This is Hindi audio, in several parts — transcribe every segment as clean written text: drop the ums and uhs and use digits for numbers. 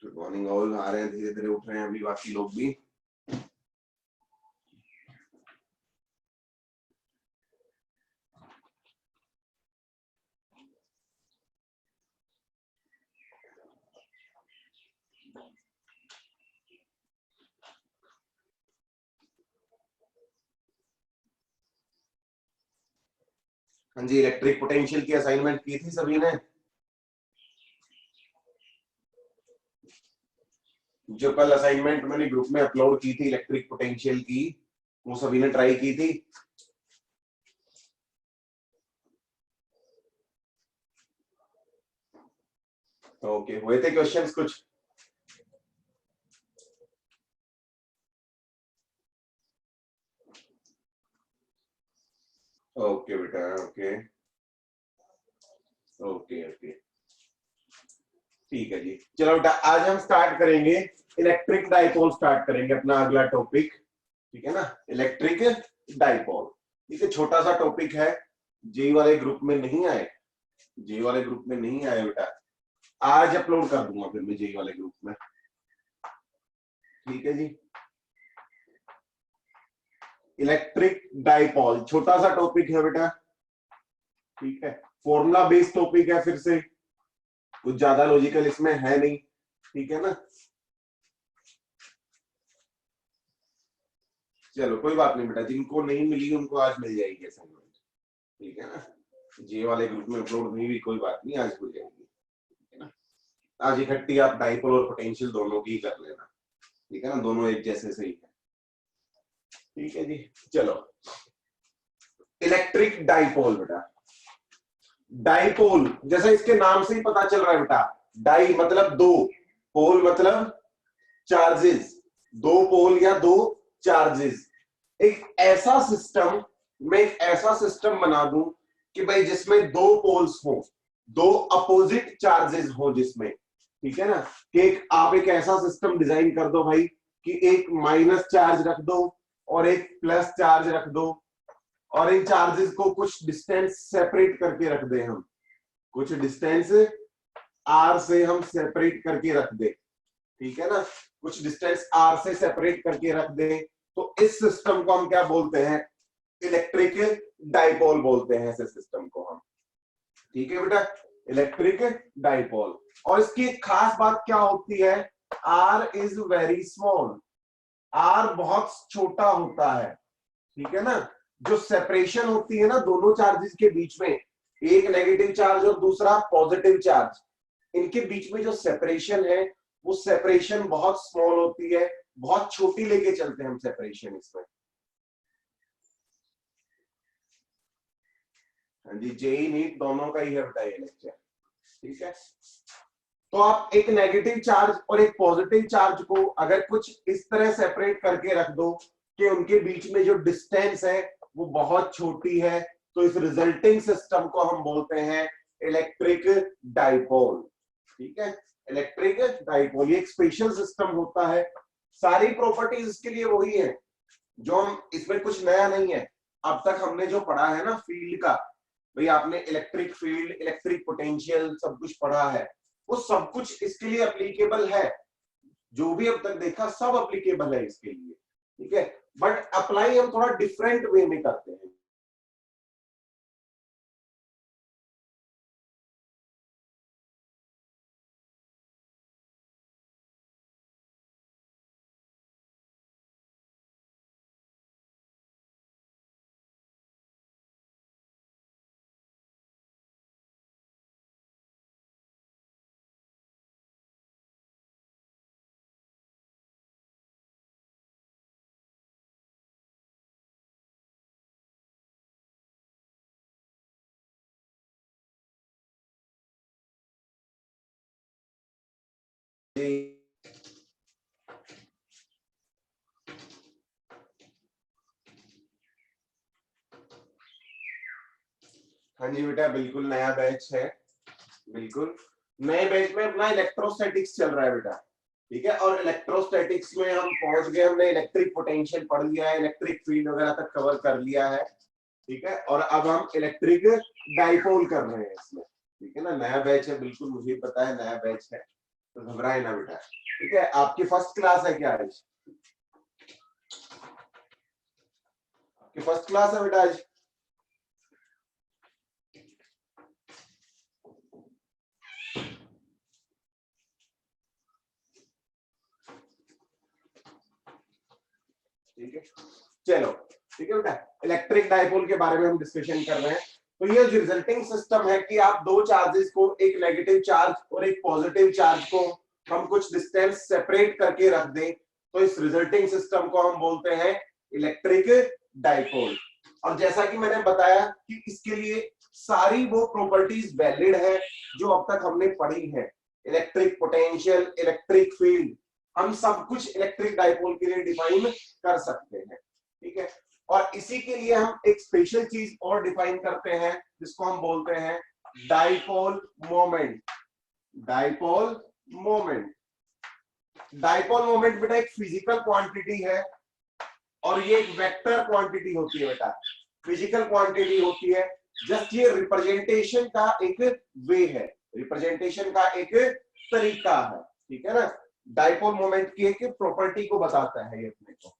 Good morning all. आ रहे हैं, धीरे धीरे उठ रहे हैं अभी बाकी लोग भी। हाँ जी, इलेक्ट्रिक पोटेंशियल की असाइनमेंट की थी सभी ने। जो कल असाइनमेंट मैंने ग्रुप में अपलोड की थी इलेक्ट्रिक पोटेंशियल की, वो सभी ने ट्राई की थी। ओके, हुए थे क्वेश्चंस कुछ? ओके बेटा, ओके ओके ओके, ठीक है जी। चलो बेटा, आज हम स्टार्ट करेंगे इलेक्ट्रिक डाइपोल, स्टार्ट करेंगे अपना अगला टॉपिक। ठीक है ना, इलेक्ट्रिक डाइपोल। ठीक है, छोटा सा टॉपिक है, जे वाले ग्रुप में नहीं आए, जे वाले ग्रुप में नहीं आए बेटा, आज अपलोड कर दूंगा फिर मैं जे वाले ग्रुप में। ठीक है जी, इलेक्ट्रिक डाइपोल छोटा सा टॉपिक है बेटा। ठीक है, फॉर्मूला बेस्ड टॉपिक है, फिर से कुछ ज्यादा लॉजिकल इसमें है नहीं। ठीक है ना, चलो कोई बात नहीं बेटा, जिनको नहीं मिली उनको आज मिल जाएगी असाइनमेंट। ठीक है ना, जे वाले ग्रुप में अपलोड हुई भी कोई बात नहीं, आज हो जाएगी। ठीक है ना, आज इकट्ठी आप डाइपोल और पोटेंशियल दोनों की कर लेना। ठीक है ना, दोनों एक जैसे सही है। ठीक है जी, चलो इलेक्ट्रिक डाइपोल बेटा। डाइपोल जैसा इसके नाम से ही पता चल रहा है बेटा, डाई मतलब दो, पोल मतलब चार्जेस, दो पोल या दो चार्जेस। एक ऐसा सिस्टम, मैं एक ऐसा सिस्टम बना दूं कि भाई जिसमें दो पोल्स हो, दो अपोजिट चार्जेस हो जिसमें। ठीक है ना, कि आप एक ऐसा सिस्टम डिजाइन कर दो भाई कि एक माइनस चार्ज रख दो और एक प्लस चार्ज रख दो, और इन चार्जेस को कुछ डिस्टेंस सेपरेट करके रख दे हम, कुछ डिस्टेंस आर से हम सेपरेट करके रख दे। ठीक है ना, कुछ डिस्टेंस आर से सेपरेट करके रख दे, तो इस सिस्टम को हम क्या बोलते हैं? इलेक्ट्रिक डाइपोल बोलते हैं ऐसे सिस्टम को हम। ठीक है बेटा, इलेक्ट्रिक डाइपोल। और इसकी एक खास बात क्या होती है? R is very small, r बहुत छोटा होता है। ठीक है ना, जो सेपरेशन होती है ना दोनों चार्जेस के बीच में, एक नेगेटिव चार्ज और दूसरा पॉजिटिव चार्ज, इनके बीच में जो सेपरेशन है वो सेपरेशन बहुत स्मॉल होती है, बहुत छोटी लेके चलते हैं हम सेपरेशन इसमें। हाँ जी, जेई नीट दोनों का ही है बेटा ये लेक्चर। ठीक है, तो आप एक नेगेटिव चार्ज और एक पॉजिटिव चार्ज को अगर कुछ इस तरह सेपरेट करके रख दो कि उनके बीच में जो डिस्टेंस है वो बहुत छोटी है, तो इस रिजल्टिंग सिस्टम को हम बोलते हैं इलेक्ट्रिक डाइपोल। ठीक है, इलेक्ट्रिक डाइपोल ये एक स्पेशल सिस्टम होता है। सारी प्रॉपर्टीज इसके लिए वही है जो हम, इसमें कुछ नया नहीं है। अब तक हमने जो पढ़ा है ना फील्ड का, भाई आपने इलेक्ट्रिक फील्ड, इलेक्ट्रिक पोटेंशियल सब कुछ पढ़ा है, वो सब कुछ इसके लिए अप्लीकेबल है। जो भी अब तक देखा सब अप्लीकेबल है इसके लिए। ठीक है, बट अप्लाई हम थोड़ा डिफरेंट वे में करते हैं। हाँ जी बेटा, बिल्कुल नया बैच है, बिल्कुल नए बैच में अपना इलेक्ट्रोस्टैटिक्स चल रहा है बेटा। ठीक है, और इलेक्ट्रोस्टैटिक्स में हम पहुंच गए, हमने इलेक्ट्रिक पोटेंशियल पढ़ लिया है, इलेक्ट्रिक फील्ड वगैरह तक कवर कर लिया है। ठीक है, और अब हम इलेक्ट्रिक डाइपोल कर रहे हैं इसमें। ठीक है ना, नया बैच है, बिल्कुल मुझे पता है नया बैच है, तो घबराए ना बेटा, ठीक है। आपकी फर्स्ट क्लास है क्या आज? आपकी फर्स्ट क्लास है बेटा आज? ठीक है, चलो ठीक है बेटा। इलेक्ट्रिक डायपोल के बारे में हम डिस्कशन कर रहे हैं। तो ये जो रिजल्टिंग सिस्टम है कि आप दो चार्जेस को, एक नेगेटिव चार्ज और एक पॉजिटिव चार्ज को हम कुछ डिस्टेंस सेपरेट करके रख दें, तो इस रिजल्टिंग सिस्टम को हम बोलते हैं इलेक्ट्रिक डायपोल। और जैसा कि मैंने बताया कि इसके लिए सारी वो प्रॉपर्टीज वैलिड है जो अब तक हमने पढ़ी है। इलेक्ट्रिक पोटेंशियल, इलेक्ट्रिक फील्ड, हम सब कुछ इलेक्ट्रिक डायपोल के लिए डिफाइन कर सकते हैं, ठीक है। और इसी के लिए हम एक स्पेशल चीज और डिफाइन करते हैं जिसको हम बोलते हैं dipole moment. Dipole moment, dipole moment बेटा एक फिजिकल क्वांटिटी है और ये एक वेक्टर क्वांटिटी होती है बेटा, फिजिकल क्वांटिटी होती है। जस्ट ये रिप्रेजेंटेशन का एक वे है, रिप्रेजेंटेशन का एक तरीका है, ठीक है ना। डायपोल मोमेंट की एक प्रॉपर्टी को बताता है ये अपने को,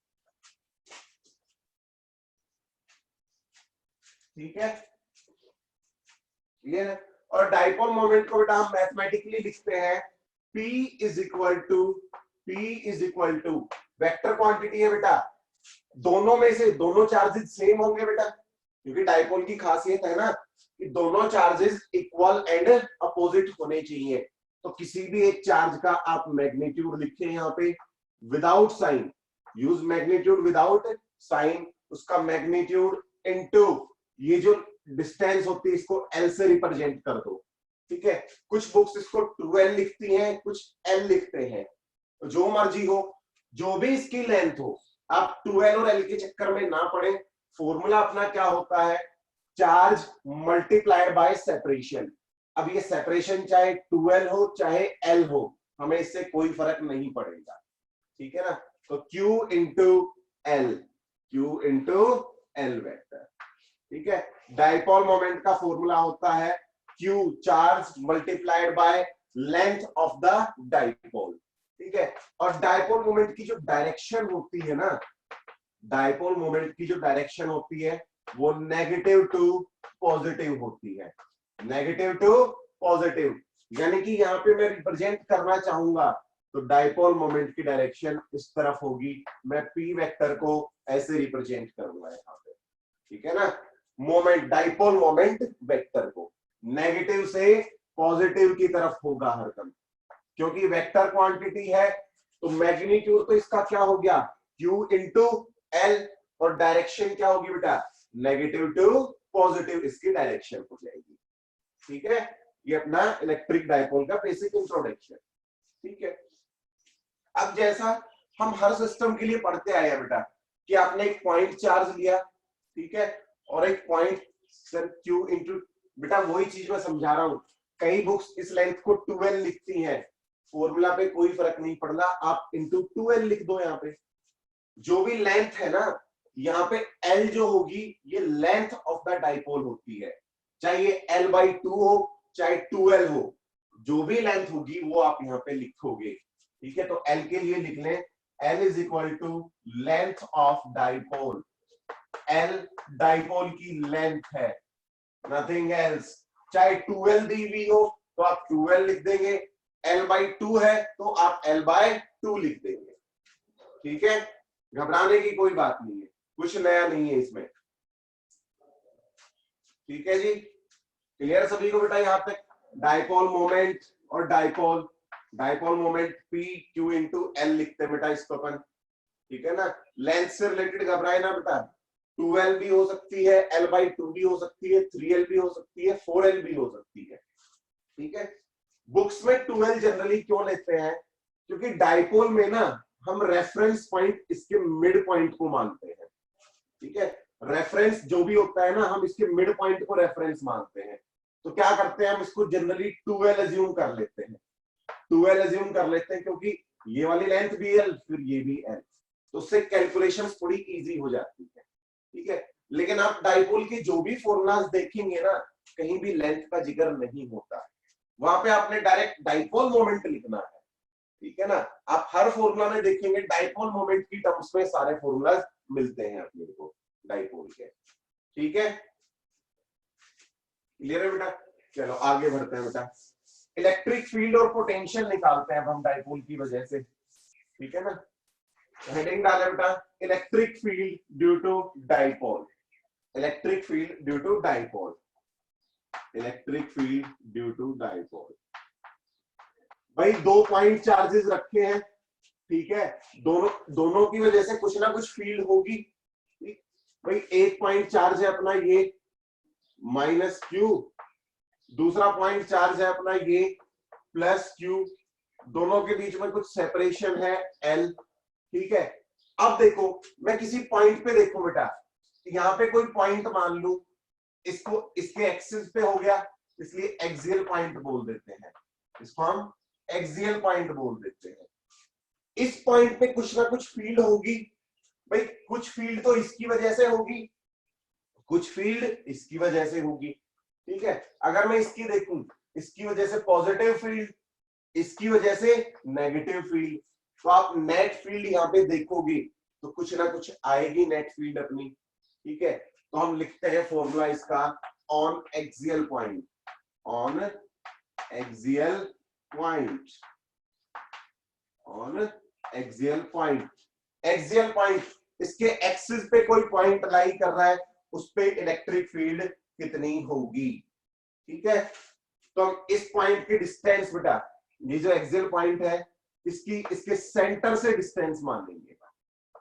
ठीक है ये। और डायपोल मोमेंट को बेटा हम मैथमेटिकली लिखते हैं P is equal to vector quantity है बेटा, दोनों में से दोनों चार्जेस सेम होंगे बेटा, क्योंकि डायपोल की खासियत है ना कि दोनों चार्जेस इक्वल एंड अपोजिट होने चाहिए। तो किसी भी एक चार्ज का आप मैग्नीट्यूड लिखें यहाँ पे without sign, use magnitude without sign, उसका मैग्नीट्यूड इनटू ये जो डिस्टेंस होती है इसको L से रिप्रेजेंट कर दो, ठीक है। कुछ बुक्स इसको 2L लिखती हैं, कुछ L लिखते हैं, तो जो मर्जी हो, जो भी इसकी लेंथ हो, आप 2L और L के चक्कर में ना पड़े। फॉर्मूला अपना क्या होता है, चार्ज मल्टीप्लाइड बाय सेपरेशन। अब ये सेपरेशन चाहे 2L हो चाहे L हो, हमें इससे कोई फर्क नहीं पड़ेगा, ठीक है ना। तो Q इंटू L वेक्टर, ठीक है। डायपोल मोमेंट का फॉर्मूला होता है Q charge multiplied by length of the dipole, ठीक है। और डायपोल मोमेंट की जो डायरेक्शन होती है ना, डायपोल मोमेंट की जो डायरेक्शन होती है वो नेगेटिव टू पॉजिटिव होती है, नेगेटिव टू पॉजिटिव। यानी कि यहाँ पे मैं रिप्रेजेंट करना चाहूंगा तो डायपोल मोमेंट की डायरेक्शन इस तरफ होगी, मैं P वेक्टर को ऐसे रिप्रेजेंट करूंगा यहाँ पे, ठीक है ना। मोमेंट, डायपोल मोमेंट वेक्टर को नेगेटिव से पॉजिटिव की तरफ होगा हरकत, क्योंकि वेक्टर क्वांटिटी है तो मैग्नीट्यूड तो इसका क्या हो गया Q इंटू L, और डायरेक्शन क्या होगी बेटा नेगेटिव टू पॉजिटिव, इसकी डायरेक्शन हो जाएगी, ठीक है। ये अपना इलेक्ट्रिक डायपोल का बेसिक इंट्रोडक्शन, ठीक है। अब जैसा हम हर सिस्टम के लिए पढ़ते आए हैं बेटा कि आपने एक पॉइंट चार्ज लिया, ठीक है, और एक पॉइंट सर Q इंटू, बेटा वही चीज मैं समझा रहा हूं, कई बुक्स इस लेंथ को 2L लिखती हैं, फॉर्मूला पे कोई फर्क नहीं पड़ता, आप इंटू 2L लिख दो। यहाँ पे जो भी लेंथ है ना, यहाँ पे L जो होगी ये लेंथ ऑफ द डायपोल होती है, चाहे ये L/2 हो चाहे 2L हो, जो भी लेंथ होगी वो आप यहाँ पे लिखोगे, ठीक है। तो L के लिए लिख लें L is equal to length of dipole, L dipole की लेंथ है, नथिंग एल्स। चाहे 2L दी हुई हो तो आप 2L लिख देंगे, L/2 है तो आप L/2 लिख देंगे, ठीक है। घबराने की कोई बात नहीं है, कुछ नया नहीं है इसमें, ठीक है जी। क्लियर सभी को बेटा यहाँ तक? डायपोल मोमेंट और dipole moment P Q into L लिखते हैं बेटा इसको अपन, ठीक है ना। लेंथ से रिलेटेड घबराए ना बेटा, 2L भी हो सकती है, L/2 भी हो सकती है, 3L भी हो सकती है, 4L भी हो सकती है, ठीक है। बुक्स में 2L जनरली क्यों लेते हैं, क्योंकि डायपोल में ना हम रेफरेंस पॉइंट इसके मिड पॉइंट को मानते हैं, ठीक है। रेफरेंस जो भी होता है ना, हम इसके मिड पॉइंट को रेफरेंस मानते हैं, तो क्या करते हैं हम इसको जनरली 2L अज्यूम कर लेते हैं, 2L अज्यूम कर लेते हैं, क्योंकि ये वाली लेंथ भी L फिर ये भी L, तो उससे कैलकुलेशंस थोड़ी इजी हो जाती है, ठीक है। लेकिन आप डायपोल के जो भी फॉर्मूलाज देखेंगे ना, कहीं भी लेंथ का जिक्र नहीं होता है, वहां पे आपने डायरेक्ट डायपोल मोमेंट लिखना है, ठीक है ना। आप हर फॉर्मूला में देखेंगे डाइपोल मोमेंट की टर्म्स में सारे फॉर्मूला मिलते हैं अपने को डाइपोल के। ठीक है, क्लियर है बेटा। चलो आगे बढ़ते हैं बेटा। इलेक्ट्रिक फील्ड और पोटेंशियल निकालते हैं अब हम डाइपोल की वजह से। ठीक है ना, हेडिंग डाले बेटा electric field due to dipole. Electric field due to dipole. Electric field due to dipole. भाई 2 पॉइंट चार्जेस रखे हैं, ठीक है, दोनों की वजह से कुछ ना कुछ फील्ड होगी। ठीक भाई, एक पॉइंट चार्ज है अपना ये माइनस क्यू, दूसरा पॉइंट चार्ज है अपना ये प्लस क्यू, दोनों के बीच में कुछ सेपरेशन है एल। ठीक है, अब देखो मैं किसी पॉइंट पे देखूं बेटा, यहां पे कोई पॉइंट मान लू, इसको इसके एक्सिस पे हो गया, इसलिए एक्सियल पॉइंट बोल देते हैं, इसको हम एक्सियल पॉइंट बोल देते हैं। इस पॉइंट पे कुछ ना कुछ फील्ड होगी भाई, कुछ फील्ड तो इसकी वजह से होगी, कुछ फील्ड इसकी वजह से होगी। ठीक है, अगर मैं इसकी देखूं, इसकी वजह से पॉजिटिव फील्ड, इसकी वजह से नेगेटिव फील्ड, तो आप नेट फील्ड यहां पे देखोगे तो कुछ ना कुछ आएगी नेट फील्ड अपनी। ठीक है, तो हम लिखते हैं फॉर्मूला इसका on axial point, on axial point, on axial point. Axial point, इसके एक्सिस पे कोई पॉइंट लाई कर रहा है, उस पे इलेक्ट्रिक फील्ड कितनी होगी। ठीक है, तो हम इस पॉइंट की डिस्टेंस बेटा, ये जो एक्सियल पॉइंट है इसकी इसके सेंटर से डिस्टेंस मान लेंगे।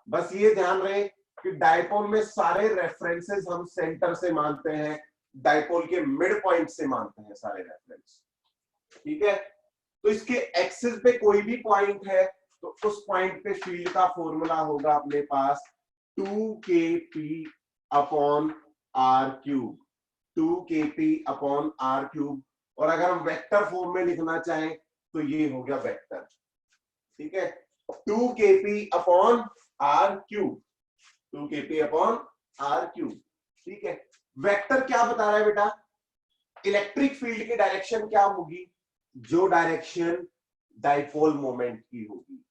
बस ये ध्यान रहे कि डाइपोल में सारे रेफरेंसेस हम सेंटर से मानते हैं, डाइपोल के मिड पॉइंट से मानते हैं सारे रेफरेंस। ठीक है, तो इसके एक्सिस पे कोई भी पॉइंट है तो उस पॉइंट पे फील्ड का फॉर्मूला होगा अपने पास 2kp upon are cube, 2kp upon are cube. और अगर हम वेक्टर फॉर्म में लिखना चाहें तो ये हो गया वेक्टर। ठीक है, 2kp upon are cube, 2kp upon are cube. ठीक है, वेक्टर क्या बता रहा है बेटा, इलेक्ट्रिक फील्ड की डायरेक्शन क्या होगी, जो डायरेक्शन डाइपोल मोमेंट की होगी।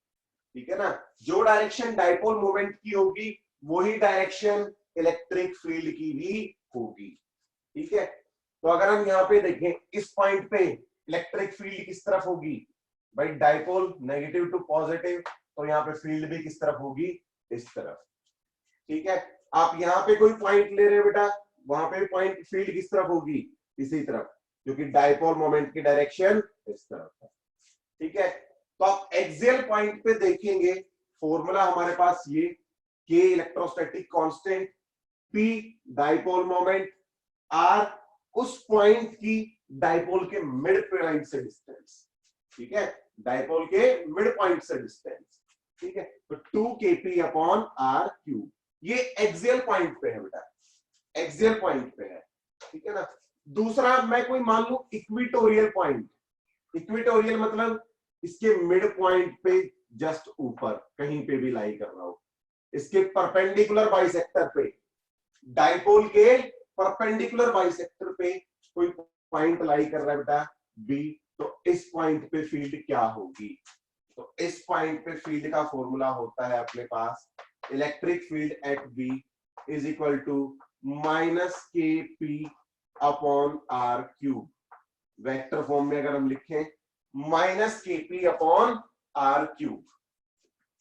ठीक है ना, जो डायरेक्शन डाइपोल मोमेंट की होगी वही डायरेक्शन इलेक्ट्रिक फील्ड की भी होगी। ठीक है, तो अगर हम यहाँ पे देखें इस पॉइंट पे इलेक्ट्रिक फील्ड किस तरफ होगी भाई, डाइपोल नेगेटिव टू पॉजिटिव, तो यहाँ पे फील्ड भी किस तरफ होगी, इस तरफ। ठीक है, आप यहाँ पे कोई पॉइंट ले रहे हो बेटा, वहां पे पॉइंट फील्ड किस तरफ होगी, इसी तरफ, क्योंकि डाइपोल मोमेंट की डायरेक्शन इस तरफ है। ठीक है, तो आप एक्सियल पॉइंट पे देखेंगे फॉर्मूला हमारे पास ये, k electrostatic constant, p dipole moment, r उस पॉइंट की डाइपोल के मिड पॉइंट से डिस्टेंस। ठीक है, डाइपोल के मिड पॉइंट से डिस्टेंस। ठीक है, तो 2kp अपॉन आर क्यूब, ये एक्सियल पॉइंट पे है बेटा, एक्सियल पॉइंट पे है। ठीक है ना, दूसरा मैं कोई मान लू इक्विटोरियल पॉइंट, इक्विटोरियल मतलब इसके मिड पॉइंट पे जस्ट ऊपर कहीं पे भी लाई कर रहा हो, इसके परपेंडिकुलर बाइसेक्टर पे, डाइपोल के परपेंडिकुलर बाइसेक्टर पे कोई पॉइंट लाई कर रहा है बेटा बी, तो इस पॉइंट पे फील्ड क्या होगी, तो इस पॉइंट पे फील्ड का फॉर्मूला होता है अपने पास electric field at B is equal to minus के P upon are cube. Vector form में अगर हम लिखें माइनस के पी अपॉन आर क्यूब।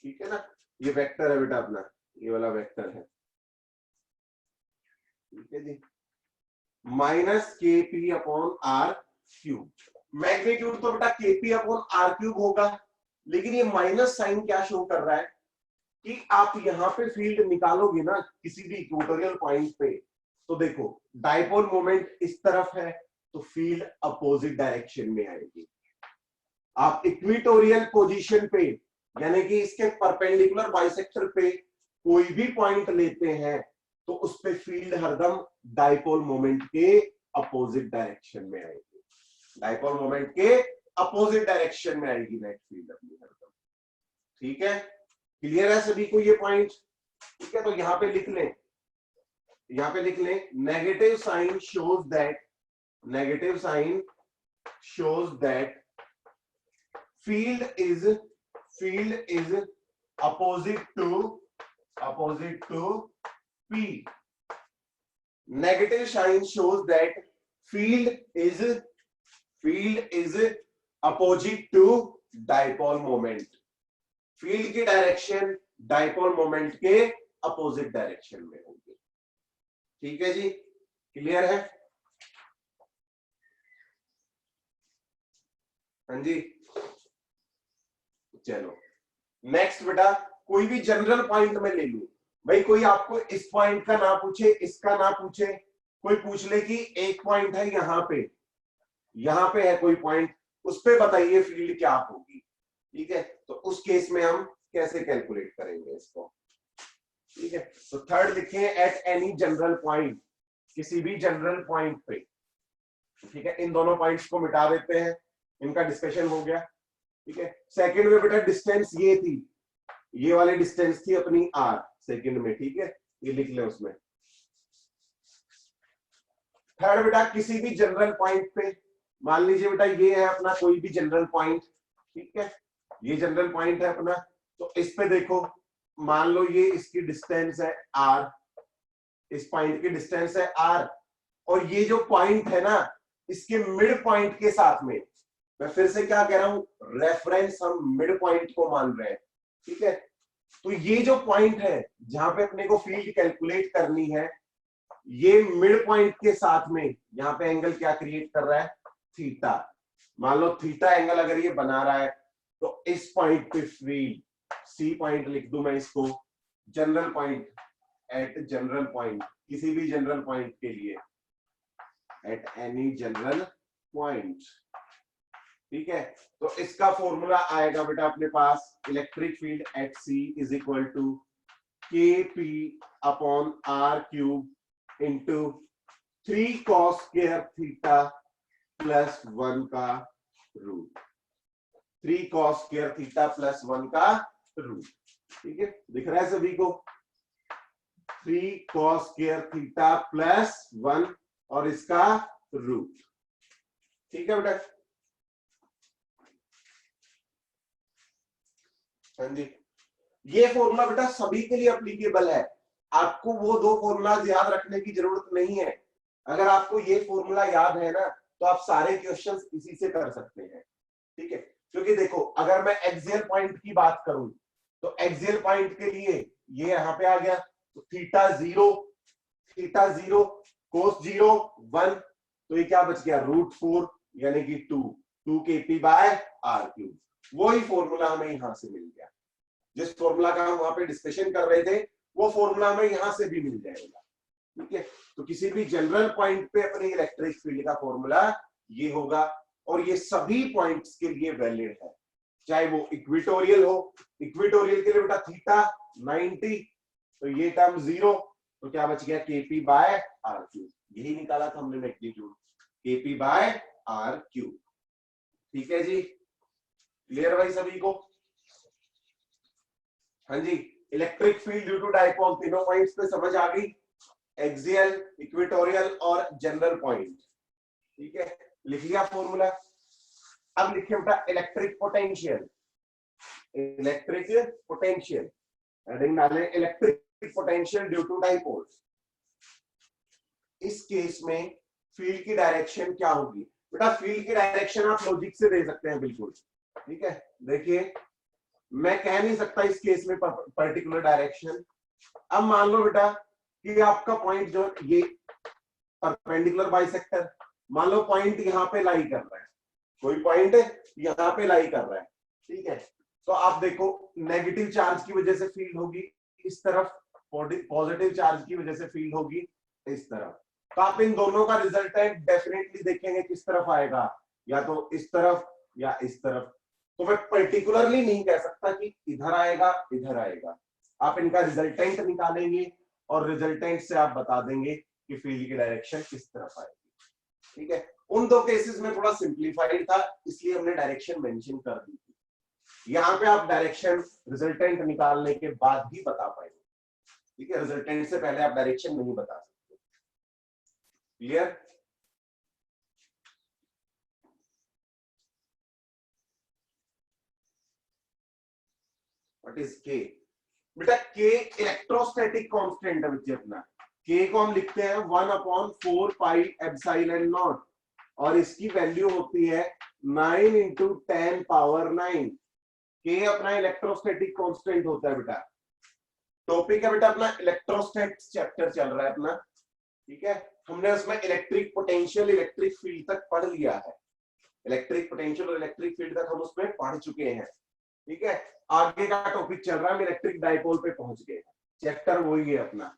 ठीक है ना, ये वेक्टर है बेटा अपना, ये वाला वेक्टर है। ठीक है जी, माइनस के P upon are cube. Magnitude तो बेटा के पी अपॉन आर क्यूब होगा, लेकिन ये माइनस साइन क्या शो कर रहा है कि आप यहां पे फील्ड निकालोगे ना किसी भी इक्वेटोरियल पॉइंट पे, तो देखो डाइपोल मोमेंट इस तरफ है तो फील्ड अपोजिट डायरेक्शन में आएगी। आप इक्वेटोरियल पोजीशन पे यानी कि इसके परपेंडिकुलर बाइसेक्टर पे कोई भी पॉइंट लेते हैं तो उस पे फील्ड हरदम डाइपोल मोमेंट के अपोजिट डायरेक्शन में आएगी, डाइपोल मोमेंट के अपोजिट डायरेक्शन में आएगी नेट फील्ड अपनी हरदम। ठीक है, क्लियर है सभी को ये पॉइंट। ठीक है, तो यहां पे लिख लें, यहां पे लिख लें negative sign shows that, negative sign shows that field is field is opposite to P. Negative sign shows that field is opposite to dipole moment. Field की डायरेक्शन डाइपोल मोमेंट के अपोजिट डायरेक्शन में होगी। ठीक है जी, क्लियर है? हाँ जी, चलो नेक्स्ट बेटा, कोई भी जनरल पॉइंट में ले लूं भाई, कोई आपको इस पॉइंट का ना पूछे, इसका ना पूछे, कोई पूछ ले कि एक पॉइंट है यहाँ पे है कोई पॉइंट, उस पे बताइए फील्ड क्या होगी। ठीक है, तो उस केस में हम कैसे कैलकुलेट करेंगे इसको। ठीक है, तो थर्ड लिखें एट एनी जनरल पॉइंट, किसी भी जनरल पॉइंट पे। ठीक है, इन दोनों पॉइंट्स को मिटा देते हैं, इनका डिस्कशन हो गया। ठीक है, सेकंड में बेटा डिस्टेंस ये थी, ये वाली डिस्टेंस थी अपनी आर सेकंड में। ठीक है, ये लिख ले उसमें। थर्ड बेटा किसी भी जनरल पॉइंट पे, मान लीजिए बेटा ये है अपना कोई भी जनरल पॉइंट। ठीक है, ये जनरल पॉइंट है अपना, तो इस पे देखो, मान लो ये इसकी डिस्टेंस है आर, इस पॉइंट की डिस्टेंस है आर, और ये जो पॉइंट है ना, इसके मिड पॉइंट के साथ में, मैं फिर से क्या कह रहा हूं, रेफरेंस हम मिड पॉइंट को मान रहे हैं। ठीक है, तो ये जो पॉइंट है जहां पे अपने को फील्ड कैलकुलेट करनी है, ये मिड पॉइंट के साथ में यहाँ पे एंगल क्या क्रिएट कर रहा है, थीटा। मान लो थीटा एंगल अगर ये बना रहा है, तो इस पॉइंट पे फील्ड, सी पॉइंट लिख दूं मैं इसको, general point, at general point, किसी भी जनरल पॉइंट के लिए, एट एनी जनरल पॉइंट। ठीक है, तो इसका फॉर्मूला आएगा बेटा अपने पास, electric field at C is equal to K P upon are cube into 3 cos square theta plus 1 का root, 3 cos square theta plus 1 का रूट। ठीक है, दिख रहा है सभी को, 3 cos स्क्वायर थीटा प्लस 1 और इसका रूट। ठीक है बेटा, हाँ जी, ये फॉर्मूला बेटा सभी के लिए एप्लीकेबल है, आपको वो 2 फॉर्मूलाज याद रखने की जरूरत नहीं है। अगर आपको ये फॉर्मूला याद है ना, तो आप सारे क्वेश्चंस इसी से कर सकते हैं। ठीक है, क्योंकि देखो अगर मैं एक्सियल पॉइंट की बात करूं, तो एक्सियल पॉइंट के लिए ये यहां पे आ गया, तो थीटा जीरो कोस 0 1, तो ये क्या बच गया, √4 यानी कि 2 kp बाय आर क्यूब। वही फॉर्मूला हमें यहां से मिल गया, जिस फॉर्मूला का हम वहां पे डिस्कशन कर रहे थे, वो फॉर्मूला हमें यहां से भी मिल जाएगा। ठीक है, तो किसी भी जनरल पॉइंट पे अपनी इलेक्ट्रिक फील्ड का फॉर्मूला ये होगा, और ये सभी पॉइंट्स के लिए वैलिड है, चाहे वो इक्वेटोरियल हो। इक्वेटोरियल के लिए बेटा थीटा 90, तो ये टर्म 0, तो क्या बच गया, केपी बाय आर क्यूब। यही निकाला था हमने magnitude, KP by R cube. ठीक है जी, क्लियर भाई सभी को? हाँ जी, electric field due to dipole, तीनों पॉइंट्स पे समझ आ गई, एक्सियल, इक्वेटोरियल और जनरल पॉइंट। ठीक है, लिख लिया फॉर्मूला। अब लिखिए बेटा इलेक्ट्रिक पोटेंशियल, हेडिंग डालें electric potential due to dipole. इस केस में फील्ड की डायरेक्शन क्या होगी बेटा, फील्ड की डायरेक्शन आप लॉजिक से दे सकते हैं बिल्कुल। ठीक है, देखिए मैं कह नहीं सकता इस केस में पर्टिकुलर डायरेक्शन। अब मान लो बेटा कि आपका पॉइंट जो ये परपेंडिकुलर बाइसेक्टर, मान लो पॉइंट यहाँ पे लाई कर रहा है, कोई पॉइंट यहाँ पे लाई कर रहा है। ठीक है, तो आप देखो नेगेटिव चार्ज की वजह से फील्ड होगी इस तरफ, पॉजिटिव चार्ज की वजह से फील्ड होगी इस तरफ। तो आप इन दोनों का रिजल्टेंट डेफिनेटली देखेंगे किस तरफ आएगा, या तो इस तरफ या इस तरफ। तो मैं पर्टिकुलरली नहीं कह सकता कि इधर आएगा इधर आएगा, आप इनका रिजल्टेंट निकालेंगे और रिजल्टेंट से आप बता देंगे कि फील्ड की डायरेक्शन किस तरफ आएगी। ठीक है, उन 2 केसेस में थोड़ा सिंप्लीफाइड था, इसलिए हमने डायरेक्शन मेंशन कर दी थी। यहाँ पे आप डायरेक्शन रिजल्टेंट निकालने के बाद ही बता पाएंगे। ठीक है, रिजल्टेंट से पहले आप डायरेक्शन नहीं बता सकते। क्लियर? व्हाट इज के? बेटा के इलेक्ट्रोस्टैटिक कांस्टेंट है बच्चे अपना। के को हम लिखते हैं 1/4 पाई एप्सिलॉन नॉट और इसकी वैल्यू होती है 9 × 10⁹। के अपना इलेक्ट्रोस्टैटिक कांस्टेंट होता है बेटा। टॉपिक है बेटा अपना इलेक्ट्रोस्टैटिक्स चैप्टर चल रहा है अपना, ठीक है। हमने उसमें इलेक्ट्रिक पोटेंशियल, इलेक्ट्रिक फील्ड तक पढ़ लिया है। इलेक्ट्रिक पोटेंशियल और इलेक्ट्रिक फील्ड तक हम उसमें पढ़ चुके हैं, ठीक है। आगे का टॉपिक चल रहा है, हम इलेक्ट्रिक डाइपोल पे पहुंच गए। चैप्टर वही है अपना,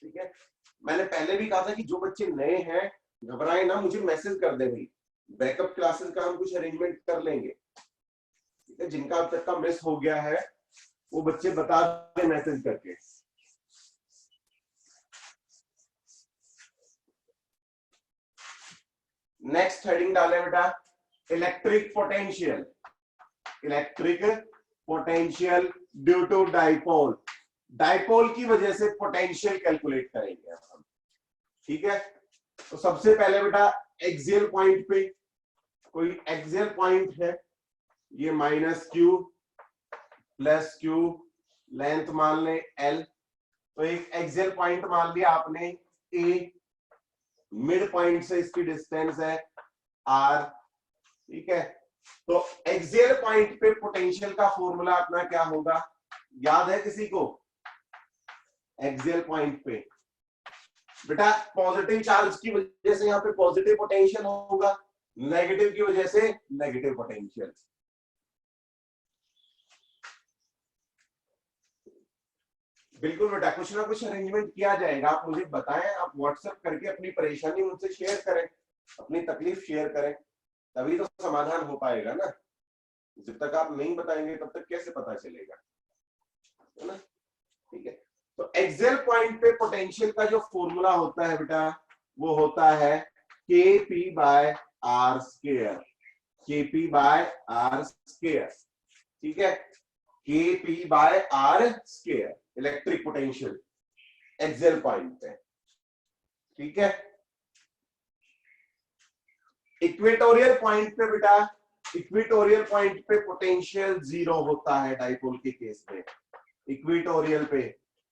ठीक है। मैंने पहले भी कहा था कि जो बच्चे नए हैं घबराए ना, मुझे मैसेज कर दे भाई, बैकअप क्लासेस का हम कुछ अरेंजमेंट कर लेंगे, ठीक है। जिनका अब तक का मिस हो गया है वो बच्चे बता दे मैसेज करके। नेक्स्ट हेडिंग डाले बेटा electric potential. Electric potential due to dipole. Dipole की वजह से पोटेंशियल कैलकुलेट करेंगे हम, ठीक है। तो सबसे पहले बेटा एक्सियल पॉइंट पे कोई एक्सियल पॉइंट है, ये -q + q, लेंथ मान ले l। तो एक एक्सियल पॉइंट मान लिया आपने a, मिड पॉइंट से इसकी डिस्टेंस है r, ठीक है। तो एक्सियल पॉइंट पे पोटेंशियल का फॉर्मूला अपना क्या होगा, याद है किसी को? एक्सियल पॉइंट पे बेटा पॉजिटिव चार्ज की वजह से यहाँ पे पॉजिटिव पोटेंशियल होगा, नेगेटिव की वजह से नेगेटिव पोटेंशियल। बिल्कुल बेटा, कुछ ना कुछ अरेंजमेंट किया जाएगा। आप मुझे बताएं, आप व्हाट्सएप करके अपनी परेशानी मुझसे शेयर करें, अपनी तकलीफ शेयर करें, तभी तो समाधान हो पाएगा ना। जब तक आप नहीं बताएंगे तब तक कैसे पता चलेगा, है ना, ठीक है। तो एक्सियल पॉइंट पे पोटेंशियल का जो फॉर्मूला होता है बेटा वो होता है Kp/r²। Kp/r², ठीक है। Kp/r² electric potential axial point पे, ठीक है। इक्वेटोरियल पॉइंट पे बेटा, इक्वेटोरियल पॉइंट पे पोटेंशियल 0 होता है डाइपोल के केस में। इक्वेटोरियल पे,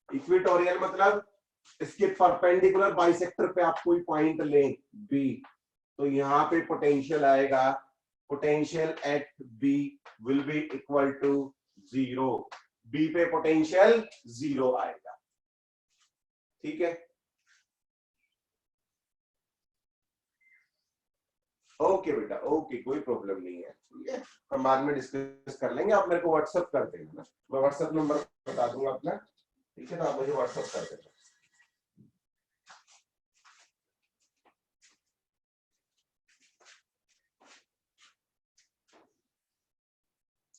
इक्वेटोरियल मतलब इसके परपेंडिकुलर बाइसेक्टर पे आप कोई पॉइंट लें बी, तो यहां पे पोटेंशियल आएगा, potential at B will be equal to 0। B पे पोटेंशियल 0 आएगा, ठीक है। ओके बेटा, ओके, कोई प्रॉब्लम नहीं है, ठीक है। हम बाद में डिस्कस कर लेंगे। आप मेरे को व्हाट्सएप कर देना ना, मैं व्हाट्सएप नंबर बता दूंगा अपना, ठीक है। तो आप मुझे व्हाट्सएप कर देना,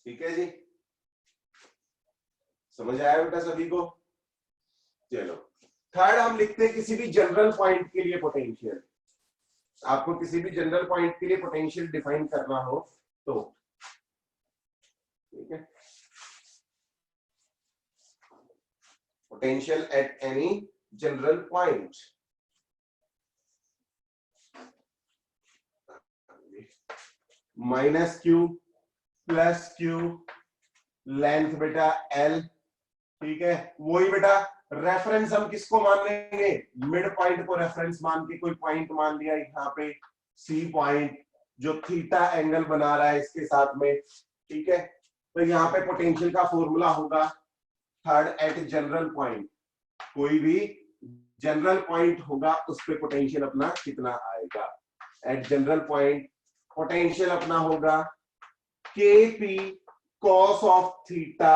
ठीक है जी। समझ आया बेटा सभी को? चलो थर्ड हम लिखते हैं किसी भी जनरल पॉइंट के लिए पोटेंशियल। आपको किसी भी जनरल पॉइंट के लिए पोटेंशियल डिफाइन करना हो तो, ठीक है। Potential at any general point -q + q, length बेटा l, ठीक है। वही बेटा रेफरेंस हम किसको मान लेंगे, मिड पॉइंट को रेफरेंस मान के कोई पॉइंट मान लिया यहाँ पे C पॉइंट जो थीटा एंगल बना रहा है इसके साथ में, ठीक है। तो यहाँ पे पोटेंशियल का फॉर्मूला होगा थर्ड एट जनरल पॉइंट, कोई भी जनरल पॉइंट होगा उस पे पोटेंशियल अपना कितना आएगा। एट जनरल पॉइंट पोटेंशियल अपना होगा Kp cos of theta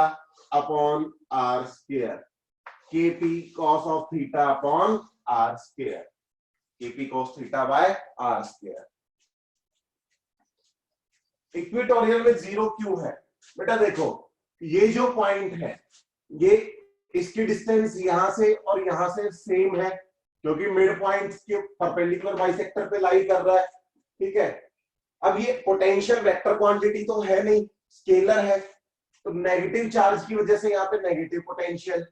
upon r²। Kp cos of theta upon r²। Kp cos theta by r²। Equatorial में 0 क्यों है बेटा? देखो ये जो पॉइंट है ये इसकी डिस्टेंस यहां से और यहां से सेम है, क्योंकि मिड पॉइंट के परपेंडिकुलर बाइसेक्टर पे लाई कर रहा है, ठीक है। अब ये पोटेंशियल वेक्टर क्वांटिटी तो है नहीं, स्केलर है, तो नेगेटिव चार्ज की वजह से यहाँ पे नेगेटिव पोटेंशियल,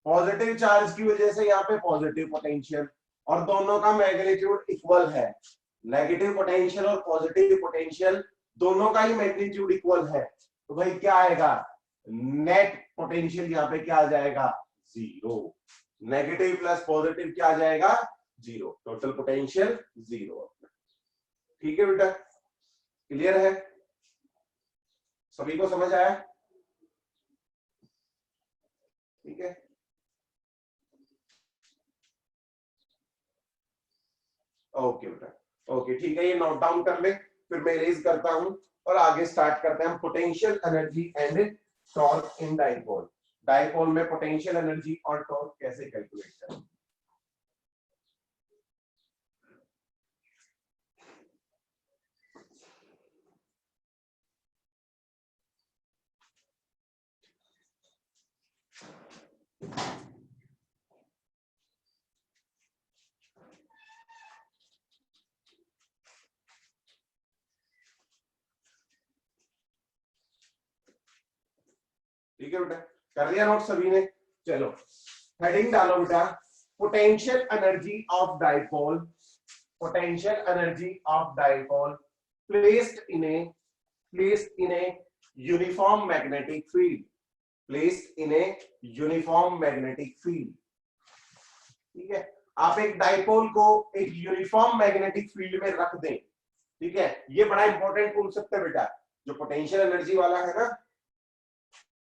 पॉजिटिव चार्ज की वजह से यहाँ पे पॉजिटिव पोटेंशियल, और दोनों का मैग्नीट्यूड इक्वल है। नेगेटिव पोटेंशियल और पॉजिटिव पोटेंशियल दोनों का ही मैग्नीट्यूड इक्वल है, तो भाई क्या आएगा, नेट पोटेंशियल यहाँ पे क्या आ जाएगा, जीरो। नेगेटिव प्लस पॉजिटिव क्या आ जाएगा, जीरो। Total potential zero. ठीक है बेटा, क्लियर है, सभी को समझ आया? ठीक है, ओके बेटा, ओके ठीक है, ये नोट डाउन कर ले, फिर मैं रेज करता हूं और आगे स्टार्ट करते हैं हम potential energy and torque in dipole. Dipole में पोटेंशियल एनर्जी और टॉर्क कैसे कैलकुलेट करें। ठीक है बेटा, कर लिया नोट सभी ने? चलो हेडिंग डालो बेटा, potential energy of dipole, potential energy of dipole placed in a uniform magnetic field, placed in a uniform magnetic field। ठीक है, आप एक डाइपोल को एक यूनिफॉर्म मैग्नेटिक फील्ड में रख दें। ठीक है, ये बड़ा इंपॉर्टेंट पूछ सकते हैं बेटा, जो पोटेंशियल एनर्जी वाला है ना।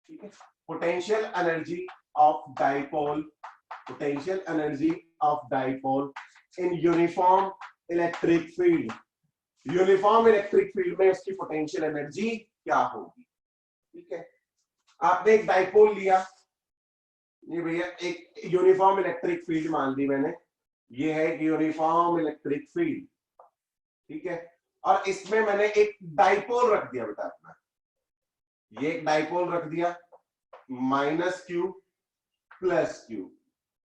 ठीक है, potential energy of dipole, potential energy of dipole in uniform electric field, uniform electric field में उसकी पोटेंशियल एनर्जी क्या होगी। ठीक है, आपने एक डाइपोल लिया, ये भैया एक यूनिफॉर्म इलेक्ट्रिक फील्ड मान ली मैंने, ये है एक यूनिफॉर्म इलेक्ट्रिक फील्ड। ठीक है, और इसमें मैंने एक डाइपोल रख दिया बेटा अपना, ये एक डाइपोल रख दिया माइनस क्यू प्लस क्यू।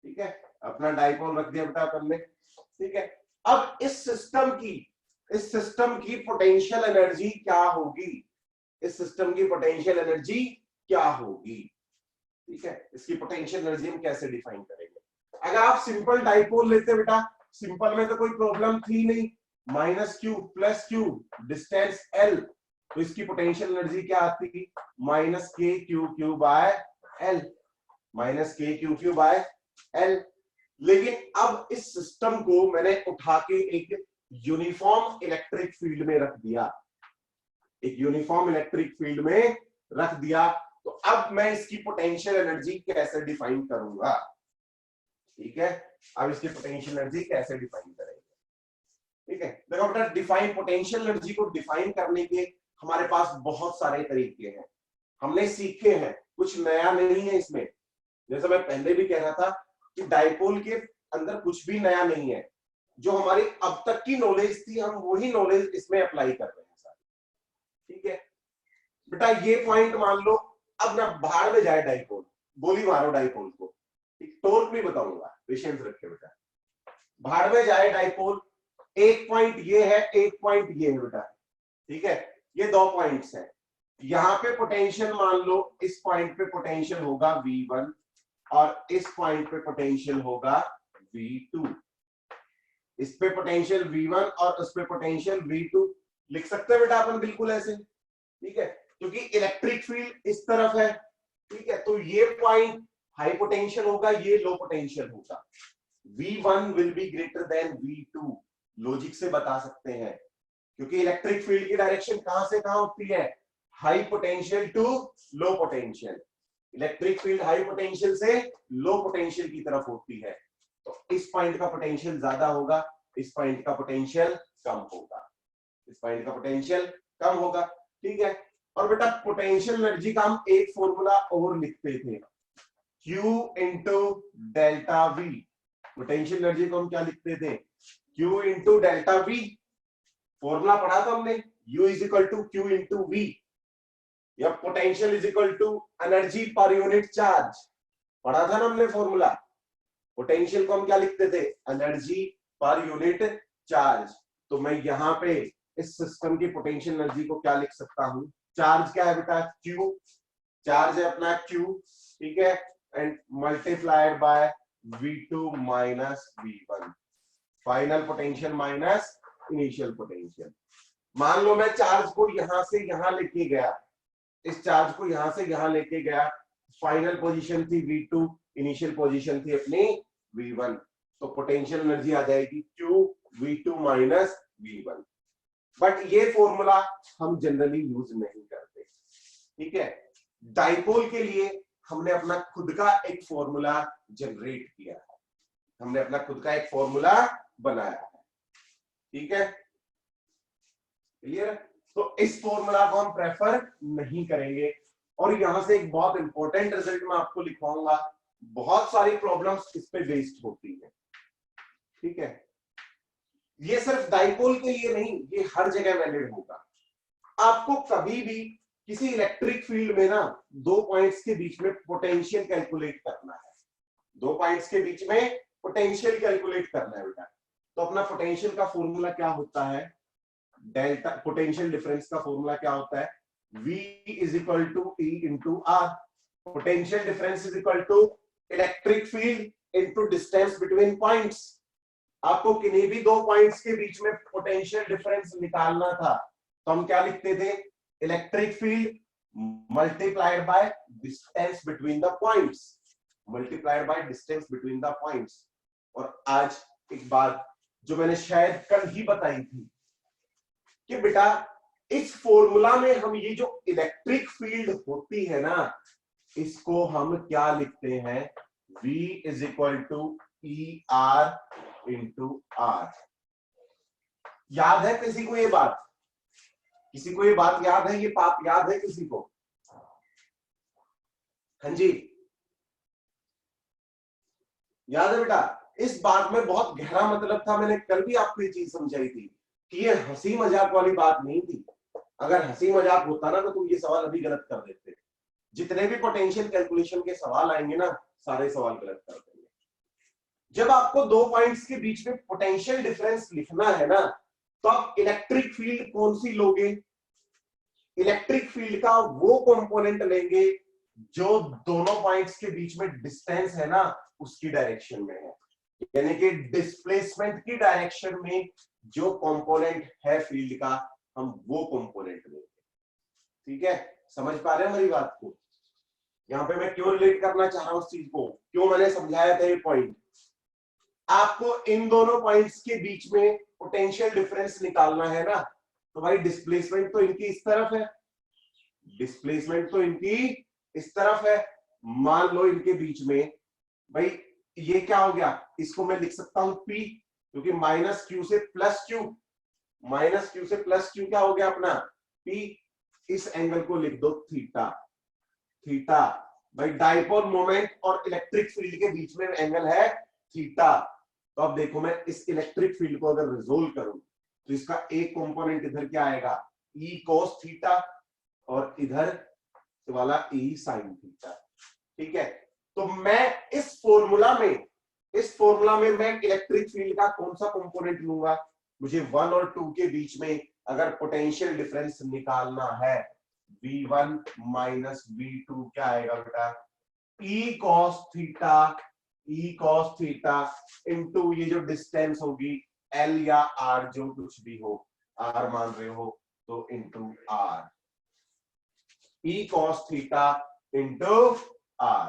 ठीक है, अपना डाइपोल रख दिया बेटा अपन ने। ठीक है, अब इस सिस्टम की पोटेंशियल एनर्जी क्या होगी, इस सिस्टम की पोटेंशियल एनर्जी क्या होगी। ठीक है, इसकी पोटेंशियल एनर्जी हम कैसे डिफाइन करेंगे। अगर आप सिंपल डाइपोल लेते बेटा, सिंपल में तो कोई प्रॉब्लम थी नहीं, minus Q plus Q distance L, तो इसकी पोटेंशियल एनर्जी क्या आती, माइनस के Q Q by L, minus के क्यू क्यू बाय एल। लेकिन अब इस सिस्टम को मैंने उठा के एक यूनिफॉर्म इलेक्ट्रिक फील्ड में रख दिया, एक यूनिफॉर्म इलेक्ट्रिक फील्ड में रख दिया, तो अब मैं इसकी पोटेंशियल एनर्जी कैसे डिफाइन करूंगा। ठीक है, अब इसकी पोटेंशियल एनर्जी कैसे डिफाइन करेंगे। ठीक है, देखो बेटा, डिफाइन पोटेंशियल एनर्जी को डिफाइन करने के हमारे पास बहुत सारे तरीके हैं, हमने सीखे हैं, कुछ नया नहीं है इसमें। जैसे मैं पहले भी कह रहा था कि डाइपोल के अंदर कुछ भी नया नहीं है, जो हमारी अब तक की नॉलेज थी हम वही नॉलेज इसमें अप्लाई कर रहे हैं सारी। ठीक है बेटा, ये पॉइंट मान लो, अब ना भाड़ में जाए डाइपोल, गोली मारो डाइपोल को, टॉर्क भी बताऊंगा, पेशेंस रखे बेटा। भाड़ में जाए डाइपोल, एक पॉइंट ये है, एक पॉइंट ये है बेटा। ठीक है, ये दो पॉइंट्स हैं, यहां पे पोटेंशियल मान लो, इस पॉइंट पे पोटेंशियल होगा V1 और इस पॉइंट पे पोटेंशियल होगा V2। इस पे पोटेंशियल V1 और उस पे पोटेंशियल V2 लिख सकते हैं बेटा अपन बिल्कुल ऐसे। ठीक है, क्योंकि इलेक्ट्रिक फील्ड इस तरफ है। ठीक है, तो ये पॉइंट हाई पोटेंशियल होगा, ये लो पोटेंशियल होगा, V1 will be greater than V2, logic से बता सकते हैं, क्योंकि इलेक्ट्रिक फील्ड की डायरेक्शन कहां से कहां होती है, high potential to low potential. Electric field high potential से लो पोटेंशियल की तरफ होती है, तो इस पॉइंट का पोटेंशियल ज्यादा होगा, इस पॉइंट का पोटेंशियल कम होगा, इस पॉइंट का पोटेंशियल कम होगा। ठीक है, और बेटा पोटेंशियल एनर्जी का हम एक फॉर्मूला और लिखते थे, Q into delta V। Potential energy को हम क्या लिखते थे, Q इंटू डेल्टा V। फॉर्मूला पढ़ा था हमने, U is equal to Q into V, या potential is equal to energy per unit charge, पढ़ा था ना हमने फॉर्मूला। पोटेंशियल को हम क्या लिखते थे, एनर्जी पर यूनिट चार्ज। तो मैं यहां पे इस सिस्टम की पोटेंशियल एनर्जी को क्या लिख सकता हूं, चार्ज क्या है बेटा, Q, चार्ज है अपना Q। ठीक है, and multiplied by V2 minus V1, final potential minus initial potential. मान लो मैं चार्ज को यहां से यहां लेके गया, इस चार्ज को यहां से यहां लेके गया, फाइनल पोजीशन थी V2, इनिशियल पोजीशन थी अपनी V1, तो पोटेंशियल एनर्जी आ जाएगी Q V2 minus V1। But ये फॉर्मूला हम जनरली यूज नहीं करते, ठीक है। डाइपोल के लिए हमने अपना खुद का एक फॉर्मूला जनरेट किया है, हमने अपना खुद का एक फॉर्मूला बनाया है, ठीक है, क्लियर। तो इस फॉर्मूला को हम प्रेफर नहीं करेंगे। और यहां से एक बहुत इंपॉर्टेंट रिजल्ट मैं आपको लिखवाऊंगा, बहुत सारी प्रॉब्लम्स इस पे बेस्ड होती है, ठीक है। ये सिर्फ डाइपोल के लिए नहीं, ये हर जगह वैलिड होगा। आपको कभी भी किसी इलेक्ट्रिक फील्ड में ना दो पॉइंट्स के बीच में पोटेंशियल कैलकुलेट करना है, दो पॉइंट्स के बीच में पोटेंशियल कैलकुलेट करना है बेटा, तो अपना पोटेंशियल का फॉर्मूला क्या होता है, डेल्टा, पोटेंशियल डिफरेंस का फॉर्मूला क्या होता है, V is equal to E into r. Potential difference is equal to electric field into distance between points. आपको किन्हीं भी दो पॉइंट्स के बीच में पोटेंशियल डिफरेंस निकालना था, तो हम क्या लिखते थे, electric field multiplied by distance between the points, multiplied by distance between the points. और आज एक बात जो मैंने शायद कल ही बताई थी कि बेटा इस फॉर्मूला में हम ये जो इलेक्ट्रिक फील्ड होती है ना, इसको हम क्या लिखते हैं, V is equal to ER into R। याद है किसी को ये बात, किसी को ये बात याद है, ये बात याद है किसी को, हाँ जी याद है बेटा। इस बात में बहुत गहरा मतलब था, मैंने कल भी आपको ये चीज समझाई थी कि ये हंसी मजाक वाली बात नहीं थी। अगर हंसी मजाक होता ना तो तुम ये सवाल अभी गलत कर देते। जितने भी पोटेंशियल कैलकुलेशन के सवाल आएंगे ना, सारे सवाल गलत कर देंगे। जब आपको दो पॉइंट्स के बीच में पोटेंशियल डिफरेंस लिखना है ना, तो आप इलेक्ट्रिक फील्ड कौन सी लोगे, इलेक्ट्रिक फील्ड का वो कंपोनेंट लेंगे जो दोनों पॉइंट्स के बीच में डिस्टेंस है ना उसकी डायरेक्शन में है, यानी कि डिस्प्लेसमेंट की डायरेक्शन में जो कंपोनेंट है फील्ड का, हम वो कंपोनेंट लेंगे, ठीक है। समझ पा रहे हैं हमारी बात को, यहां पे मैं क्यों रिलेट करना चाह रहा हूं उस चीज को, क्यों मैंने समझाया था ये पॉइंट। आपको इन दोनों पॉइंट्स के बीच में पोटेंशियल डिफरेंस निकालना है ना, तो भाई डिस्प्लेसमेंट तो इनकी इस तरफ है, डिस्प्लेसमेंट तो इनकी इस तरफ है। मान लो इनके बीच में भाई ये क्या हो गया, इसको मैं लिख सकता हूं P, क्योंकि माइनस Q से प्लस Q, माइनस Q से प्लस Q क्या हो गया अपना P। इस एंगल को लिख दो थीटा, थीटा भाई डाइपोल मोमेंट और इलेक्ट्रिक फील्ड के बीच में एंगल है थीटा। तो अब देखो मैं इस इलेक्ट्रिक फील्ड को अगर रिजोल्व करूं तो इसका एक कंपोनेंट इधर क्या आएगा, E cos थीटा, और इधर वाला E sin थीटा, ठीक है। तो मैं इस फॉर्मूला में मैं इलेक्ट्रिक फील्ड का कौन सा कंपोनेंट लूंगा, मुझे 1 और 2 के बीच में अगर पोटेंशियल डिफरेंस निकालना है, V1 माइनस V2 क्या आएगा बेटा, E cos थीटा इंटू ये जो डिस्टेंस होगी L या R जो कुछ भी हो, R मान रहे हो तो into R, E cos theta into R,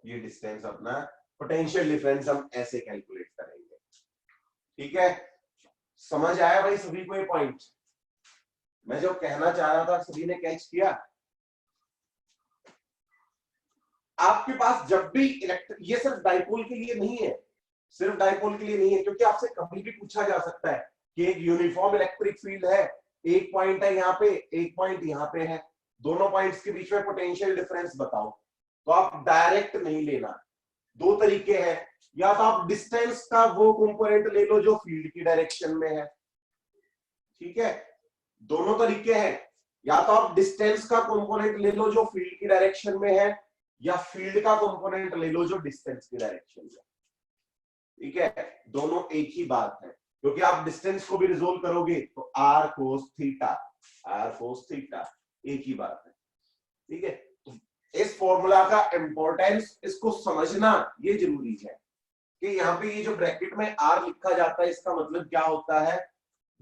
ये डिस्टेंस अपना पोटेंशियल डिफरेंस हम ऐसे कैलकुलेट करेंगे, ठीक है। समझ आया भाई सभी को ये पॉइंट, मैं जो कहना चाह रहा था सभी ने कैच किया। आपके पास जब भी इलेक्ट्रिक, ये सिर्फ डाइपोल के लिए नहीं है, सिर्फ डाइपोल के लिए नहीं है, क्योंकि आपसे कभी भी पूछा जा सकता है कि एक यूनिफॉर्म इलेक्ट्रिक फील्ड है, एक पॉइंट है यहाँ पे, एक पॉइंट यहाँ पे है, दोनों पॉइंट्स के बीच में पोटेंशियल डिफरेंस बताओ। तो आप डायरेक्ट नहीं लेना, दो तरीके हैं, या तो आप डिस्टेंस का वो कंपोनेंट ले लो जो फील्ड की डायरेक्शन में है, ठीक है, दोनों तरीके हैं, या तो आप डिस्टेंस का कंपोनेंट ले लो जो फील्ड की डायरेक्शन में है, या फील्ड का कंपोनेंट ले लो जो डिस्टेंस की डायरेक्शन में, ठीक है। दोनों एक ही बात है, क्योंकि आप डिस्टेंस को भी रिजोल्व करोगे तो R cos थीटा एक ही बात है, ठीक है। इस फॉर्मूला का इंपॉर्टेंस, इसको समझना ये जरूरी है कि यहाँ पे ये जो ब्रैकेट में R लिखा जाता है, इसका मतलब क्या होता है।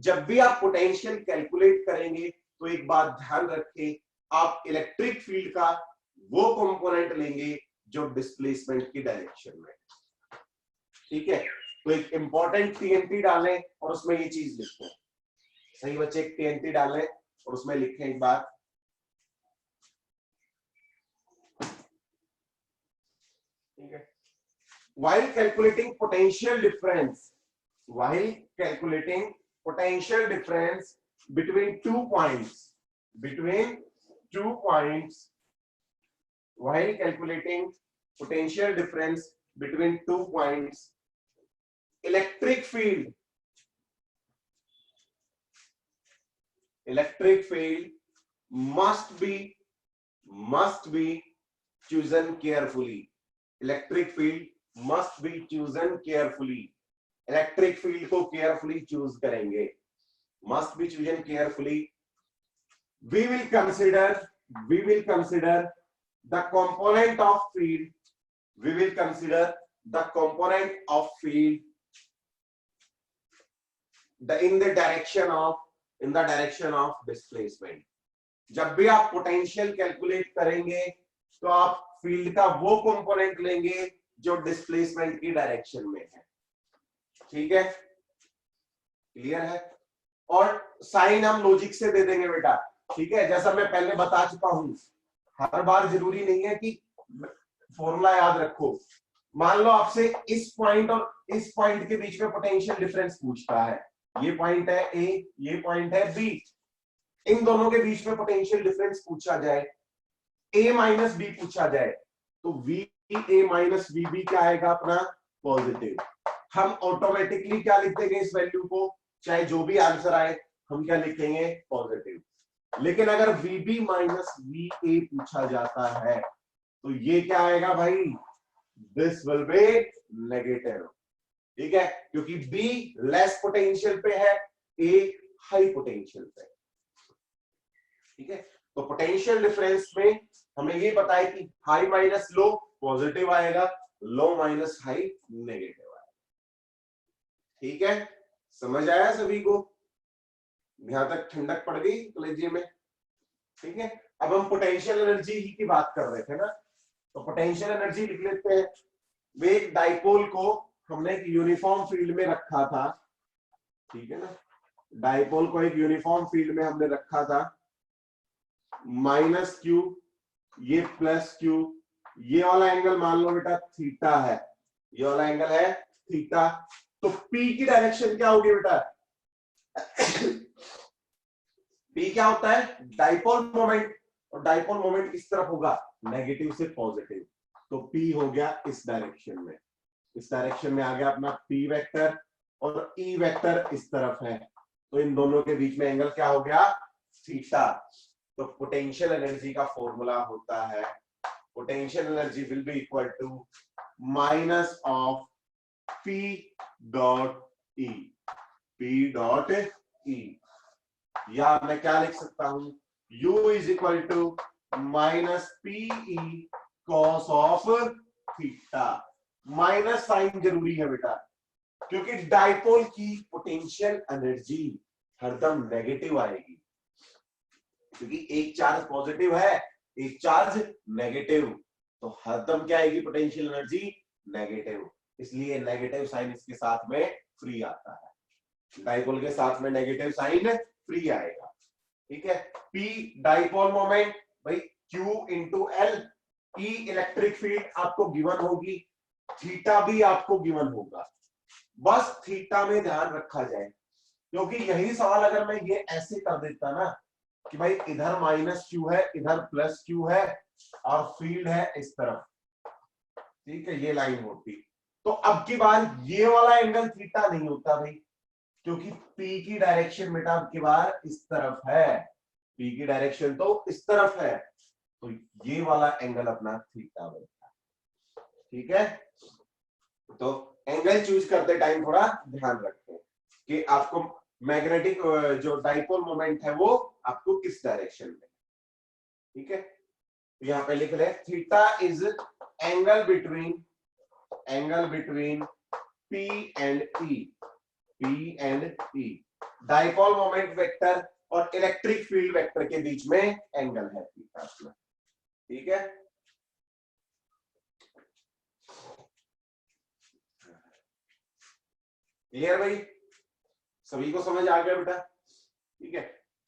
जब भी आप पोटेंशियल कैलकुलेट करेंगे तो एक बात ध्यान रखें, आप इलेक्ट्रिक फील्ड का वो कंपोनेंट लेंगे जो डिस्प्लेसमेंट की डायरेक्शन में। ठीक है, तो एक इंपॉर्टेंट टीएनटी डालें और उसमें ये चीज लिखें। सही बच्चे, एक टीएनटी डालें और उसमें लिखें एक बार। ठीक है, while calculating potential difference between 2 points, while calculating potential difference between 2 points, electric field must be chosen carefully. Electric field must be chosen carefully. Electric field को केयरफुली चूज करेंगे, must be chosen carefully. We will consider the component of field, we will consider the component of field in the direction of displacement। जब भी आप पोटेंशियल कैलकुलेट करेंगे तो आप फील्ड का वो कंपोनेंट लेंगे जो डिस्प्लेसमेंट की डायरेक्शन में है। ठीक है, क्लियर है? और साइन हम लॉजिक से दे देंगे बेटा। ठीक है, जैसा मैं पहले बता चुका हूं, हर बार जरूरी नहीं है कि फॉर्मूला याद रखो। मान लो आपसे इस पॉइंट और इस पॉइंट के बीच में पोटेंशियल डिफरेंस पूछता है। ये पॉइंट है ए, ये पॉइंट है बी, इन दोनों के बीच में पोटेंशियल डिफरेंस पूछा जाए, ए माइनस बी पूछा जाए, तो V A minus V B क्या आएगा अपना? पॉजिटिव। हम ऑटोमेटिकली क्या लिख देंगे इस वैल्यू को, चाहे जो भी आंसर आए हम क्या लिखेंगे? पॉजिटिव। लेकिन अगर V B minus V A पूछा जाता है तो ये क्या आएगा भाई? This will be negative. ठीक है, क्योंकि बी लेस पोटेंशियल पे है, ए हाई पोटेंशियल पे। ठीक है, तो पोटेंशियल डिफरेंस में हमें ये पता है कि हाई माइनस लो पॉजिटिव आएगा, लो माइनस हाई नेगेटिव आएगा। ठीक है, समझ आया सभी को? यहां तक ठंडक पड़ गई कलेजे में? ठीक है, अब हम पोटेंशियल एनर्जी ही की बात कर रहे थे ना, तो पोटेंशियल एनर्जी लिख लेते हैं। वे एक डाइपोल को हमने एक यूनिफॉर्म फील्ड में रखा था। ठीक है ना, डाइपोल को एक यूनिफॉर्म फील्ड में हमने रखा था। माइनस क्यू, ये प्लस क्यू, ये वाला एंगल मान लो बेटा थीटा है, ये वाला एंगल है थीटा। तो पी की डायरेक्शन क्या होगी बेटा? पी क्या होता है? डाइपोल मोमेंट, और डाइपोल मोमेंट किस तरफ होगा? नेगेटिव से पॉजिटिव। तो पी हो गया इस डायरेक्शन में, इस डायरेक्शन में आ गया अपना पी वेक्टर, और ई वेक्टर इस तरफ है, तो इन दोनों के बीच में एंगल क्या हो गया? थीटा। तो पोटेंशियल एनर्जी का फॉर्मूला होता है, potential energy will be equal to minus of p dot E, p dot E. या मैं क्या लिख सकता हूं? U is equal to minus p E cos of theta. Minus sign जरूरी है बेटा, क्योंकि डाइपोल की पोटेंशियल एनर्जी हरदम नेगेटिव आएगी, क्योंकि एक चार्ज पॉजिटिव है, एक चार्ज नेगेटिव, तो हरदम क्या आएगी पोटेंशियल एनर्जी? नेगेटिव। इसलिए नेगेटिव साइन इसके साथ में फ्री आता है, डाइपोल के साथ में नेगेटिव साइन फ्री आएगा। ठीक है, P डाइपोल मोमेंट भाई Q into L, E electric field आपको गिवन होगी, थीटा भी आपको गिवन होगा। बस थीटा में ध्यान रखा जाए, क्योंकि यही सवाल अगर मैं ये ऐसे कर देता ना कि भाई इधर माइनस क्यू है, इधर प्लस क्यू है, और फील्ड है इस तरफ, ठीक है, ये लाइन होती, तो अब की बार ये वाला एंगल थीटा नहीं होता भाई, क्योंकि P की डायरेक्शन बेटा अब की बार इस तरफ है, P की डायरेक्शन तो इस तरफ है, तो ये वाला एंगल अपना थीटा बनता है। ठीक है, तो एंगल चूज करते टाइम थोड़ा ध्यान रखें कि आपको मैग्नेटिक जो डाइपोल मोमेंट है वो आपको किस डायरेक्शन में। ठीक है, तो यहां पे लिख रहे हैं theta is angle between P and E, P and E, dipole moment vector और इलेक्ट्रिक फील्ड वेक्टर के बीच में एंगल है P। बेटा अपना, ठीक है। क्लियर भाई, सभी को समझ आ गया बेटा, ठीक है।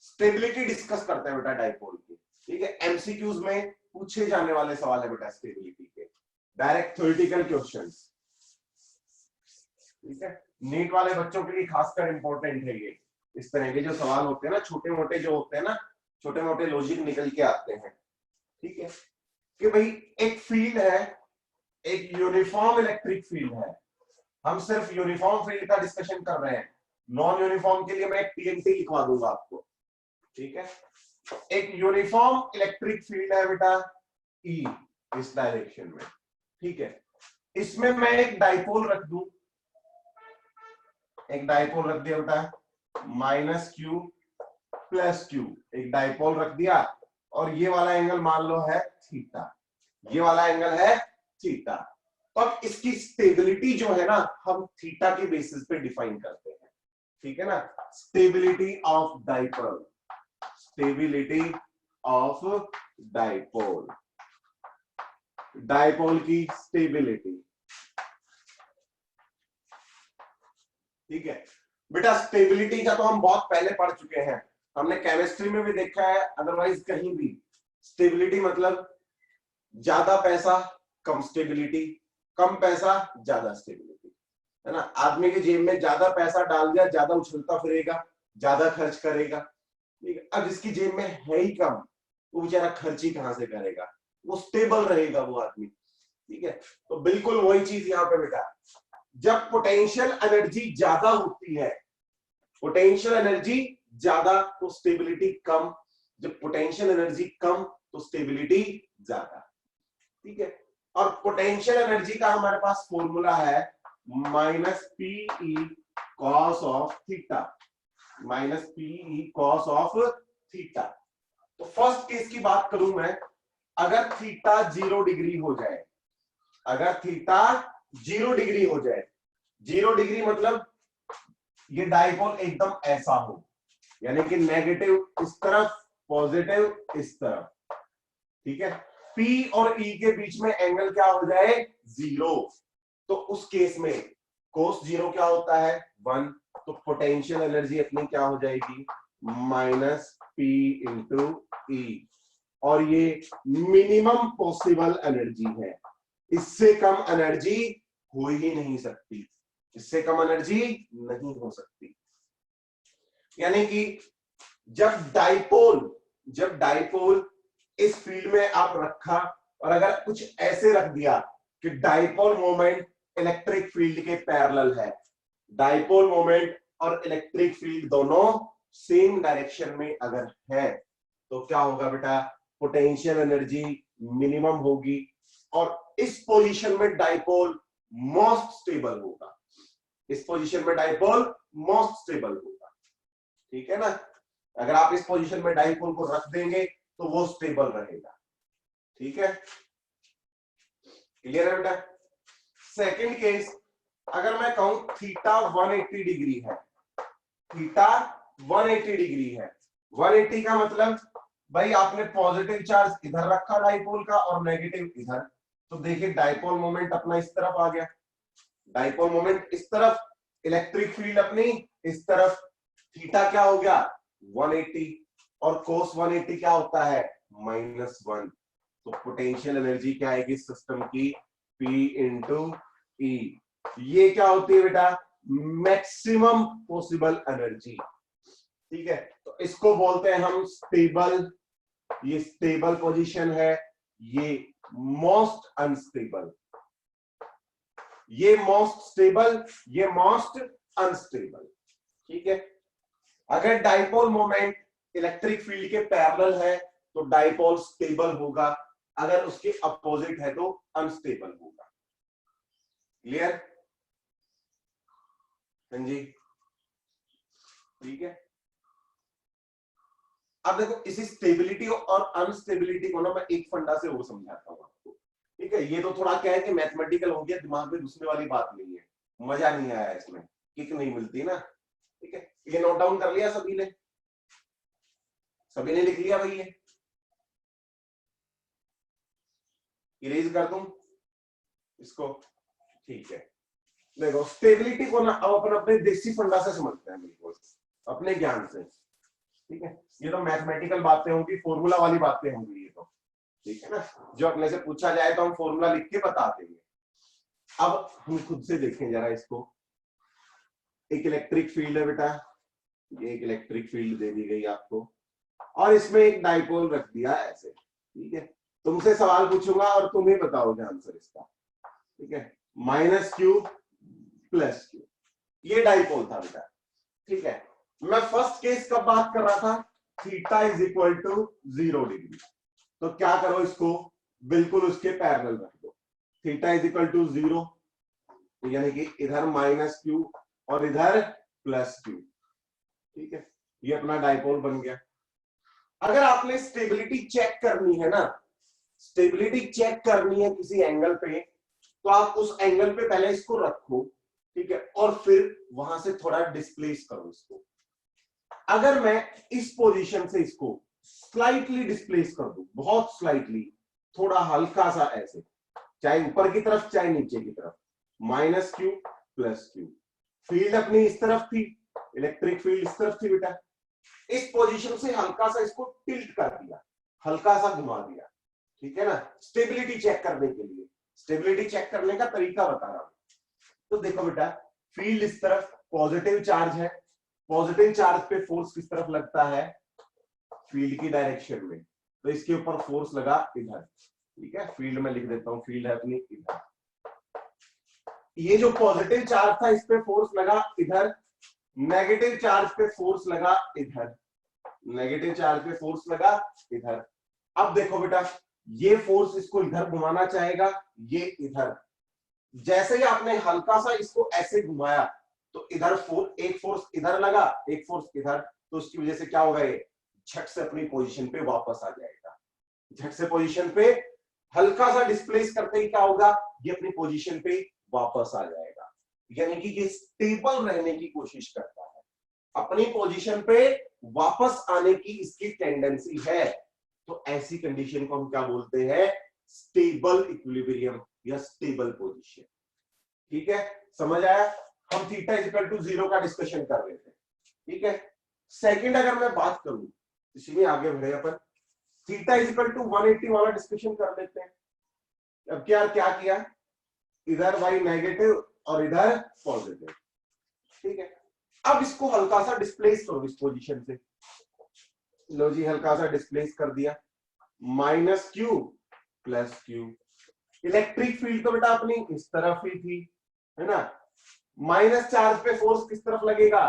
स्टेबिलिटी डिस्कस करते हैं बेटा डाइपोल की, ठीक है। एमसीक्यूज में पूछे जाने वाले सवाल है बेटा स्टेबिलिटी के, डायरेक्ट थ्योरेटिकल क्वेश्चंस, ठीक है। नीट वाले बच्चों के लिए खासकर इंपॉर्टेंट है ये, इस तरह के जो सवाल होते हैं ना, छोटे मोटे जो होते हैं ना, छोटे मोटे लॉजिक निकल के आते हैं, ठीक है। कि भाई एक फील्ड है, एक यूनिफॉर्म इलेक्ट्रिक फील्ड है, हम सिर्फ यूनिफॉर्म फील्ड का डिस्कशन कर रहे हैं, नॉन यूनिफॉर्म के लिए मैं एक टीएनटी लिखवा दूंगा आपको, ठीक है। एक यूनिफॉर्म इलेक्ट्रिक फील्ड है बेटा ई, इस डायरेक्शन में, ठीक है। इसमें मैं एक डाइपोल रख दूं, एक डाइपोल रख दिया बेटा माइनस क्यू प्लस क्यू, एक डाइपोल रख दिया, और ये वाला एंगल मान लो है थीटा, ये वाला एंगल है थीटा। तो अब इसकी स्टेबिलिटी जो है ना, हम थीटा के बेसिस पे डिफाइन करते हैं, ठीक है ना। Stability of dipole, stability of dipole, dipole की स्टेबिलिटी, ठीक है बेटा। स्टेबिलिटी का तो हम बहुत पहले पढ़ चुके हैं, हमने केमिस्ट्री में भी देखा है, अदरवाइज कहीं भी। स्टेबिलिटी मतलब ज्यादा पैसा कम स्टेबिलिटी, कम पैसा ज्यादा स्टेबिलिटी, है ना। आदमी के जेब में ज्यादा पैसा डाल दिया, ज्यादा उछलता फिरेगा, ज्यादा खर्च करेगा, ठीक है। अब जिसकी जेब में है ही कम, वो बेचारा खर्च ही कहां से करेगा, वो स्टेबल रहेगा वो आदमी, ठीक है। तो बिल्कुल वही चीज यहाँ पे बेटा, जब पोटेंशियल एनर्जी ज्यादा होती है, पोटेंशियल एनर्जी ज्यादा तो स्टेबिलिटी कम, जब पोटेंशियल एनर्जी कम तो स्टेबिलिटी ज्यादा, ठीक है। और पोटेंशियल एनर्जी का हमारे पास फॉर्मूला है minus p E cos of theta, minus p E cos of theta. तो फर्स्ट केस की बात करूं मैं, अगर थीटा 0 डिग्री हो जाए, अगर थीटा 0 डिग्री हो जाए, 0 डिग्री मतलब ये डाइपोल एकदम ऐसा हो, यानी कि नेगेटिव इस तरफ, पॉजिटिव इस तरफ, ठीक है। P और E के बीच में एंगल क्या हो जाए 0, तो उस केस में कोस 0 क्या होता है 1, तो पोटेंशियल एनर्जी अपनी क्या हो जाएगी माइनस P इंटू E, और ये मिनिमम पॉसिबल एनर्जी है, इससे कम एनर्जी हो ही नहीं सकती, इससे कम एनर्जी नहीं हो सकती। यानी कि जब डाइपोल इस फील्ड में आप रखा, और अगर कुछ ऐसे रख दिया कि डाइपोल मोमेंट इलेक्ट्रिक फील्ड के पैरेलल है, डाइपोल मोमेंट और इलेक्ट्रिक फील्ड दोनों सेम डायरेक्शन में अगर है, तो क्या होगा बेटा, पोटेंशियल एनर्जी मिनिमम होगी, और इस पोजीशन में डाइपोल मोस्ट स्टेबल होगा, इस पोजीशन में डाइपोल मोस्ट स्टेबल होगा, ठीक है ना। अगर आप इस पोजीशन में डाइपोल को रख देंगे तो वो स्टेबल रहेगा, ठीक है। क्लियर है बेटा। सेकंड केस, अगर मैं कहूं थीटा 180 डिग्री है, थीटा 180 डिग्री है, 180 का मतलब भाई आपने पॉजिटिव चार्ज इधर रखा डाइपोल का और नेगेटिव इधर, तो देखिए डाइपोल मोमेंट अपना इस तरफ आ गया, डाइपोल मोमेंट इस तरफ, इलेक्ट्रिक फील्ड अपनी इस तरफ, थीटा क्या हो गया 180, और कोस 180 क्या होता है -1, तो पोटेंशियल एनर्जी क्या आएगी सिस्टम की P इंटू E, ये क्या होती है बेटा मैक्सिमम पॉसिबल एनर्जी, ठीक है। तो इसको बोलते हैं हम स्टेबल, ये स्टेबल पोजीशन है, ये मोस्ट अनस्टेबल, ये मोस्ट स्टेबल, ये मोस्ट अनस्टेबल, ठीक है। अगर डाइपोल मोमेंट इलेक्ट्रिक फील्ड के पैरेलल है तो डाइपोल स्टेबल होगा, अगर उसके अपोजिट है तो अनस्टेबल होगा। क्लियर? हाँ जी, ठीक है। अब देखो इसी स्टेबिलिटी और अनस्टेबिलिटी को ना मैं एक फंडा से वो समझाता हूं आपको, ठीक है। ये तो थोड़ा क्या है कि मैथमेटिकल हो गया, दिमाग में घुसने वाली बात नहीं है, मजा नहीं आया इसमें, किक नहीं मिलती ना, ठीक है। ये नोट डाउन कर लिया सभी ने, सभी ने लिख लिया भाई ये? इरेज कर दूं इसको, ठीक है। देखो स्टेबिलिटी को ना अब अपन अपने देसी फंडा से समझते हैं, बिल्कुल अपने ज्ञान से, ठीक है। ये तो मैथमेटिकल बातें होंगी, फॉर्मूला वाली बातें होंगी ये तो, ठीक है ना। जो अपने से पूछा जाए तो हम फॉर्मूला लिख के बता देंगे। अब हम खुद से देखें जरा इसको। एक इलेक्ट्रिक फील्ड है बेटा, ये एक इलेक्ट्रिक फील्ड दे दी गई आपको, और इसमें एक डाइपोल रख दिया ऐसे, ठीक है। तुमसे सवाल पूछूंगा और तुम ही बताओगे आंसर इसका, ठीक है। माइनस क्यू प्लस क्यू, ये डाइपोल था बेटा, ठीक है। मैं फर्स्ट केस कब बात कर रहा था, theta is equal to 0 degree. तो क्या करो, इसको बिल्कुल उसके पैरेलल रख दो। थीटा इज इक्वल टू 0, यानी कि इधर माइनस क्यू और इधर प्लस क्यू, ठीक है। ये अपना डाइपोल बन गया। अगर आपने स्टेबिलिटी चेक करनी है ना, स्टेबिलिटी चेक करनी है किसी एंगल पे, तो आप उस एंगल पे पहले इसको रखो, ठीक है, और फिर वहां से थोड़ा डिस्प्लेस करो इसको। अगर मैं इस पोजीशन से इसको स्लाइटली डिस्प्लेस कर दूं, बहुत स्लाइटली, थोड़ा हल्का सा ऐसे, चाहे ऊपर की तरफ चाहे नीचे की तरफ, minus Q plus Q, field अपनी इस तरफ थी, इलेक्ट्रिक फील्ड इस तरफ थी बेटा। इस पोजीशन से हल्का सा इसको टिल्ट कर दिया, हल्का सा घुमा दिया, ठीक है ना, स्टेबिलिटी चेक करने के लिए। स्टेबिलिटी चेक करने का तरीका बता रहा हूं। तो देखो बेटा, फील्ड इस तरफ, पॉजिटिव चार्ज है, पॉजिटिव चार्ज पे फोर्स किस तरफ लगता है, फील्ड की डायरेक्शन में, तो इसके ऊपर फोर्स लगा इधर, ठीक है। फील्ड में लिख देता हूं, फील्ड है अपनी इधर। ये जो पॉजिटिव चार्ज था इस पे फोर्स लगा इधर, नेगेटिव चार्ज पे फोर्स लगा इधर, नेगेटिव चार्ज पे फोर्स लगा इधर। अब देखो बेटा, ये फोर्स इसको इधर घुमाना चाहेगा, ये इधर। जैसे ही आपने हल्का सा इसको ऐसे घुमाया तो इधर एक फोर्स इधर लगा, एक फोर्स इधर, तो उसकी वजह से क्या होगा, ये झट से अपनी पोजीशन पे वापस आ जाएगा। झट से पोजीशन पे हल्का सा डिस्प्लेस करते ही क्या होगा, ये अपनी पोजीशन पे वापस आ जाएगा। यानी कि ये स्टेबल रहने की कोशिश करता है, अपनी पोजीशन पे वापस आने की इसकी टेंडेंसी है। तो ऐसी कंडीशन को हम क्या बोलते हैं, स्टेबल इक्विलिब्रियम या स्टेबल पोजीशन, ठीक है। समझ आया। हम थीटा इज इक्वल टू 0 का डिस्कशन कर रहे थे, ठीक है। सेकंड अगर मैं बात करूं, इसी में आगे बढ़े अपन, थीटा इज इक्वल टू 180 वाला डिस्कशन कर लेते हैं। अब क्या किया, इधर y नेगेटिव और इधर पॉजिटिव, ठीक है। अब इसको हल्का सा डिस्प्लेस करो इस पोजीशन से, लो जी हल्का सा डिस्प्लेस कर दिया, minus Q plus Q. Electric field तो बेटा अपनी इस तरफ ही थी, है ना। माइनस चार्ज पे फोर्स किस तरफ लगेगा,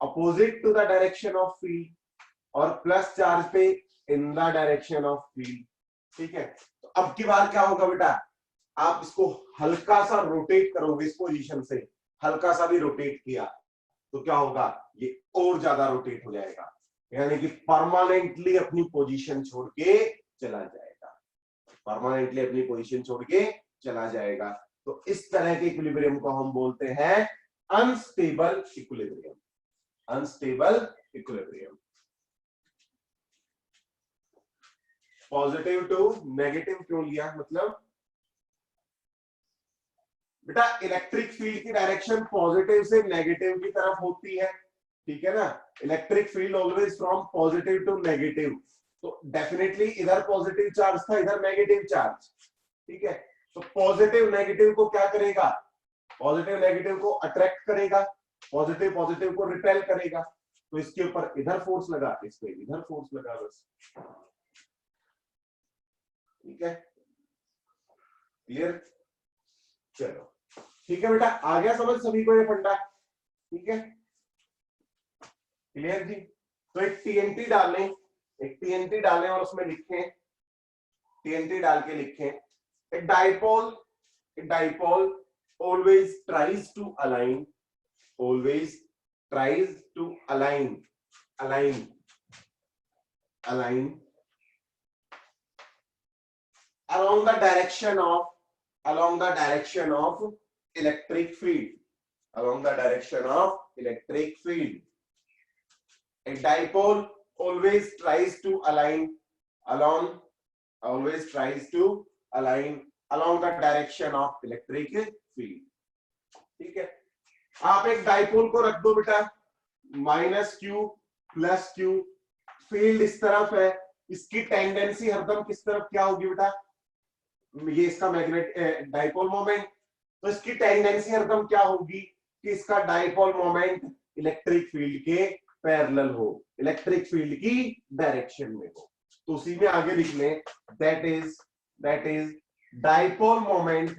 opposite to the direction of field, और प्लस चार्ज पे in the direction of field, ठीक है। तो अब की बार क्या होगा बेटा, आप इसको हल्का सा रोटेट करोगे इस पोजीशन से, हल्का सा भी रोटेट किया तो क्या होगा, ये और ज्यादा रोटेट हो जाएगा, यानी कि परमानेंटली अपनी पोजीशन छोड़ के चला जाएगा, परमानेंटली अपनी पोजीशन छोड़ के चला जाएगा। तो इस तरह के इक्विलिब्रियम को हम बोलते हैं unstable equilibrium, unstable equilibrium. Positive to negative क्यों लिया, मतलब बेटा इलेक्ट्रिक फील्ड की डायरेक्शन पॉजिटिव से नेगेटिव की तरफ होती है, ठीक है ना। Electric field always from positive to negative, तो डेफिनेटली इधर पॉजिटिव चार्ज था, इधर नेगेटिव चार्ज, ठीक है। तो पॉजिटिव नेगेटिव को क्या करेगा, पॉजिटिव नेगेटिव को अट्रैक्ट करेगा, पॉजिटिव पॉजिटिव को रिपेल करेगा। तो इसके ऊपर इधर फोर्स लगा, इस पे इधर फोर्स लगा, बस, ठीक है। क्लियर, चलो ठीक है बेटा, आ गया समझ सभी को ये फंडा, ठीक है। क्लियर जी। तो एक टीएनटी डालें, एक टीएनटी डालें और उसमें लिखें, टीएनटी डाल के लिखें, a dipole always tries to align, always tries to align along the direction of electric field, along the direction of electric field. A dipole always tries to align along the direction of electric field. ठीक है, आप एक डाइपोल को रख दो बेटा -q +q, फील्ड इस तरफ है, इसकी टेंडेंसी हरदम किस तरफ क्या होगी बेटा, ये इसका मैग्नेट डाइपोल मोमेंट, तो इसकी टेंडेंसी हरदम क्या होगी कि इसका डाइपोल मोमेंट इलेक्ट्रिक फील्ड के पैरेलल हो, इलेक्ट्रिक फील्ड की डायरेक्शन में हो। तो उसी में आगे लिख लें, that is dipole moment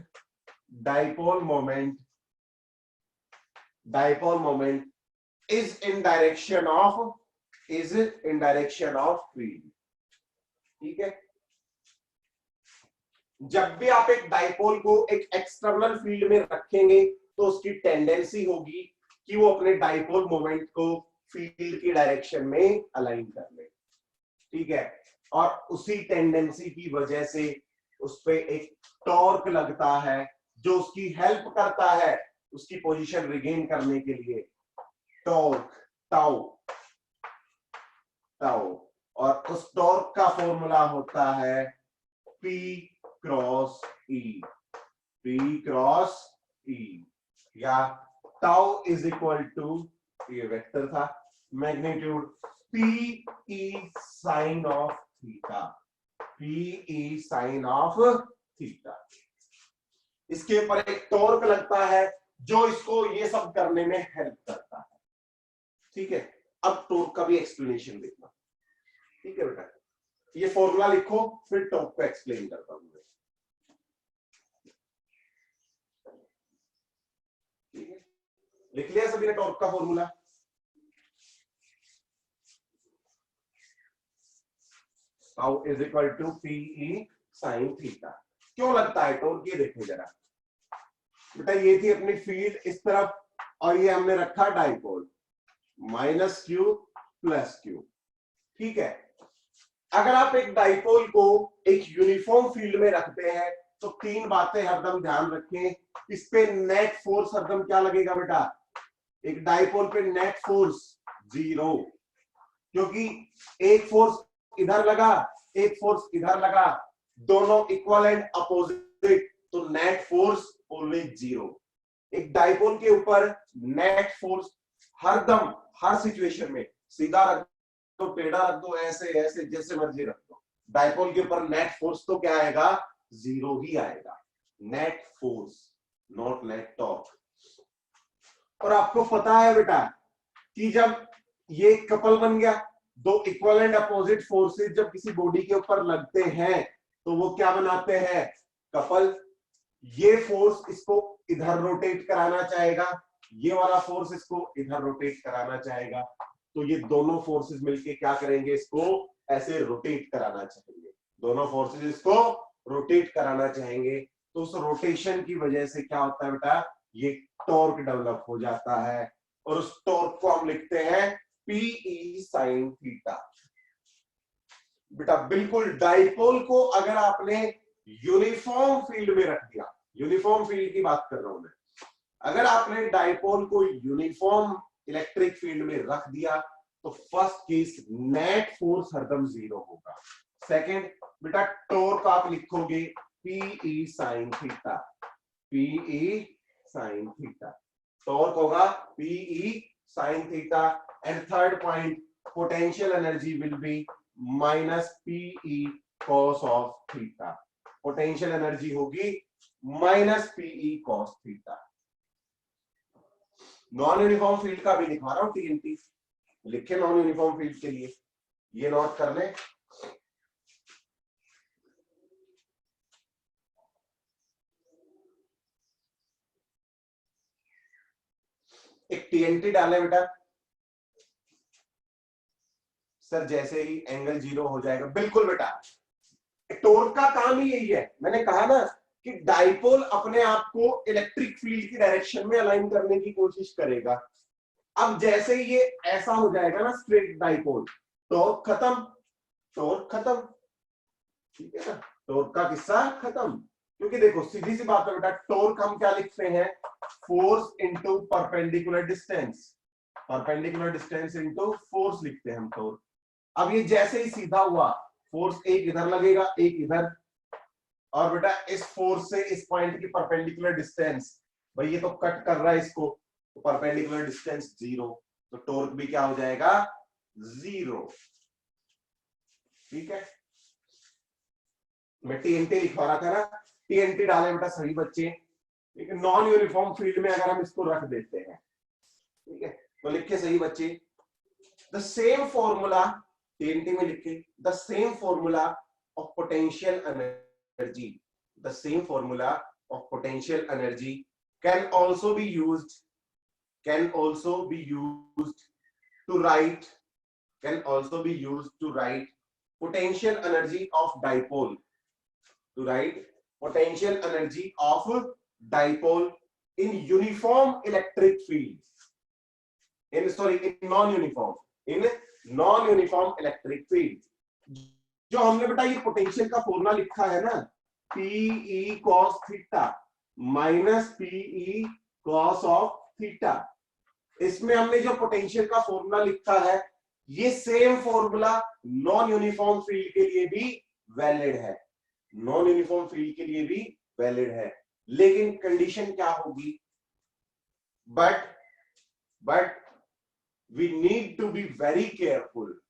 is in direction of field। ठीक है, जब भी आप एक डाइपोल को एक एक्सटर्नल फील्ड में रखेंगे तो उसकी टेंडेंसी होगी कि वो अपने डाइपोल मोमेंट को फील्ड की डायरेक्शन में अलाइन कर ले। ठीक है, और उसी टेंडेंसी की वजह से उस पे एक टॉर्क लगता है जो उसकी हेल्प करता है उसकी पोजीशन रिगेन करने के लिए, टॉर्क टाउ, और उस टॉर्क का फॉर्मूला होता है P क्रॉस E, या टाउ इज इक्वल टू, ये वेक्टर था, magnitude PE sine of theta. इसके ऊपर एक टॉर्क लगता है जो इसको ये सब करने में हेल्प करता है। ठीक है, अब टॉर्क का भी एक्सप्लेनेशन देखना। ठीक है बेटा, ये फॉर्मूला लिखो, फिर टॉर्क को एक्सप्लेन करता हूं। ठीक है, लिख लिया सभी ने टॉर्क का formula? Tau is equal to PE sine theta. क्यों लगता है टॉर्क, ये देखिए जरा बेटा, ये थी अपनी फील्ड इस तरफ और ये हमने रखा डाइपोल -q +q। ठीक है, अगर आप एक डाइपोल को एक यूनिफॉर्म फील्ड में रखते हैं तो तीन बातें हरदम ध्यान रखें। इस पे नेट फोर्स हरदम क्या लगेगा बेटा, एक डाइपोल पे नेट फोर्स 0, क्योंकि एक फोर्स इधर लगा एक फोर्स इधर लगा, दोनों इक्वल एंड अपोजिट, तो नेट फोर्स ऑलवेज 0। एक डाइपोल के ऊपर नेट फोर्स हरदम हर सिचुएशन में, सीधा रख दो, टेढ़ा रख दो, ऐसे ऐसे जैसे मर्जी रख दो, डाइपोल के ऊपर नेट फोर्स तो क्या आएगा, 0 ही आएगा। Net force, not net torque. और आपको पता है बेटा कि जब ये कपल बन गया, दो इक्वल एंड अपोजिट फोर्सेस जब किसी बॉडी के ऊपर लगते हैं तो वो क्या बनाते हैं, कपल। ये फोर्स इसको इधर रोटेट कराना चाहेगा, ये वाला फोर्स इसको इधर रोटेट कराना चाहेगा, तो ये दोनों फोर्सेस मिलके क्या करेंगे, इसको ऐसे रोटेट कराना चाहेंगे, दोनों फोर्सेस इसको रोटेट कराना चाहेंगे। तो उस रोटेशन की वजह से क्या होता है बेटा, ये टॉर्क डेवलप हो जाता है, और उस टॉर्क को हम लिखते हैं PE साइन थीटा। बेटा बिल्कुल डाइपोल को अगर आपने यूनिफॉर्म फील्ड में रख दिया, यूनिफॉर्म फील्ड की बात कर रहा हूं मैं, अगर आपने डाइपोल को यूनिफॉर्म इलेक्ट्रिक फील्ड में रख दिया तो फर्स्ट केस नेट फोर्स हरदम 0 होगा। सेकंड बेटा टॉर्क आप लिखोगे PE sine theta, PE sine theta, torque होगा PE sine theta. And third point, potential energy will B -PE cos of theta, potential energy होगी -PE cos theta. Non uniform field का भी दिखा रहा हूं, TNT लिखे नॉन यूनिफॉर्म फील्ड के लिए, ये नोट कर ले। एक TNT डाले बेटा, सर जैसे ही एंगल 0 हो जाएगा, बिल्कुल बेटा टॉर्क का काम ही यही है। मैंने कहा ना कि डाइपोल अपने आप को इलेक्ट्रिक फील्ड की डायरेक्शन में अलाइन करने की कोशिश करेगा। अब जैसे ही ये ऐसा हो जाएगा ना स्ट्रेट डाइपोल, टॉर्क खत्म, टॉर्क खत्म। ठीक है ना, टॉर्क का किस्सा खत्म। क्योंकि देखो सीधी सी बात है बेटा, टॉर्क हम क्या लिखते हैं, force into perpendicular distance, perpendicular distance into force लिखते हैं हम टॉर्क। अब ये जैसे ही सीधा हुआ, फोर्स एक इधर लगेगा एक इधर, और बेटा इस फोर्स से इस पॉइंट की परपेंडिकुलर डिस्टेंस, भाई ये तो कट कर रहा है इसको, तो परपेंडिकुलर डिस्टेंस 0, तो टॉर्क भी क्या हो जाएगा 0। ठीक है, मैं टीएनटी लिखवा रहा था ना, टीएनटी डाले बेटा सभी बच्चे। ठीक है, नॉन यूनिफॉर्म फील्ड में अगर हम इसको रख देते हैं, ठीक है, तो लिखे सही बच्चे, द सेम फॉर्मूला, टीएनटी में लिखे the same formula of potential energy, the same formula of potential energy can also be used, can also be used to write, can also be used to write potential energy of dipole, to write potential energy of dipole in uniform electric field, in sorry in non uniform electric field। जो हमने बेटा ये पोटेंशियल का फॉर्मूला लिखा है ना, Pe cos theta minus Pe cos of theta, इसमें हमने जो पोटेंशियल का फॉर्मूला लिखा है, ये same formula non uniform field के लिए भी वैलिड है, नॉन यूनिफॉर्म फील्ड के लिए भी वैलिड है, लेकिन कंडीशन क्या होगी, but we need to be very careful,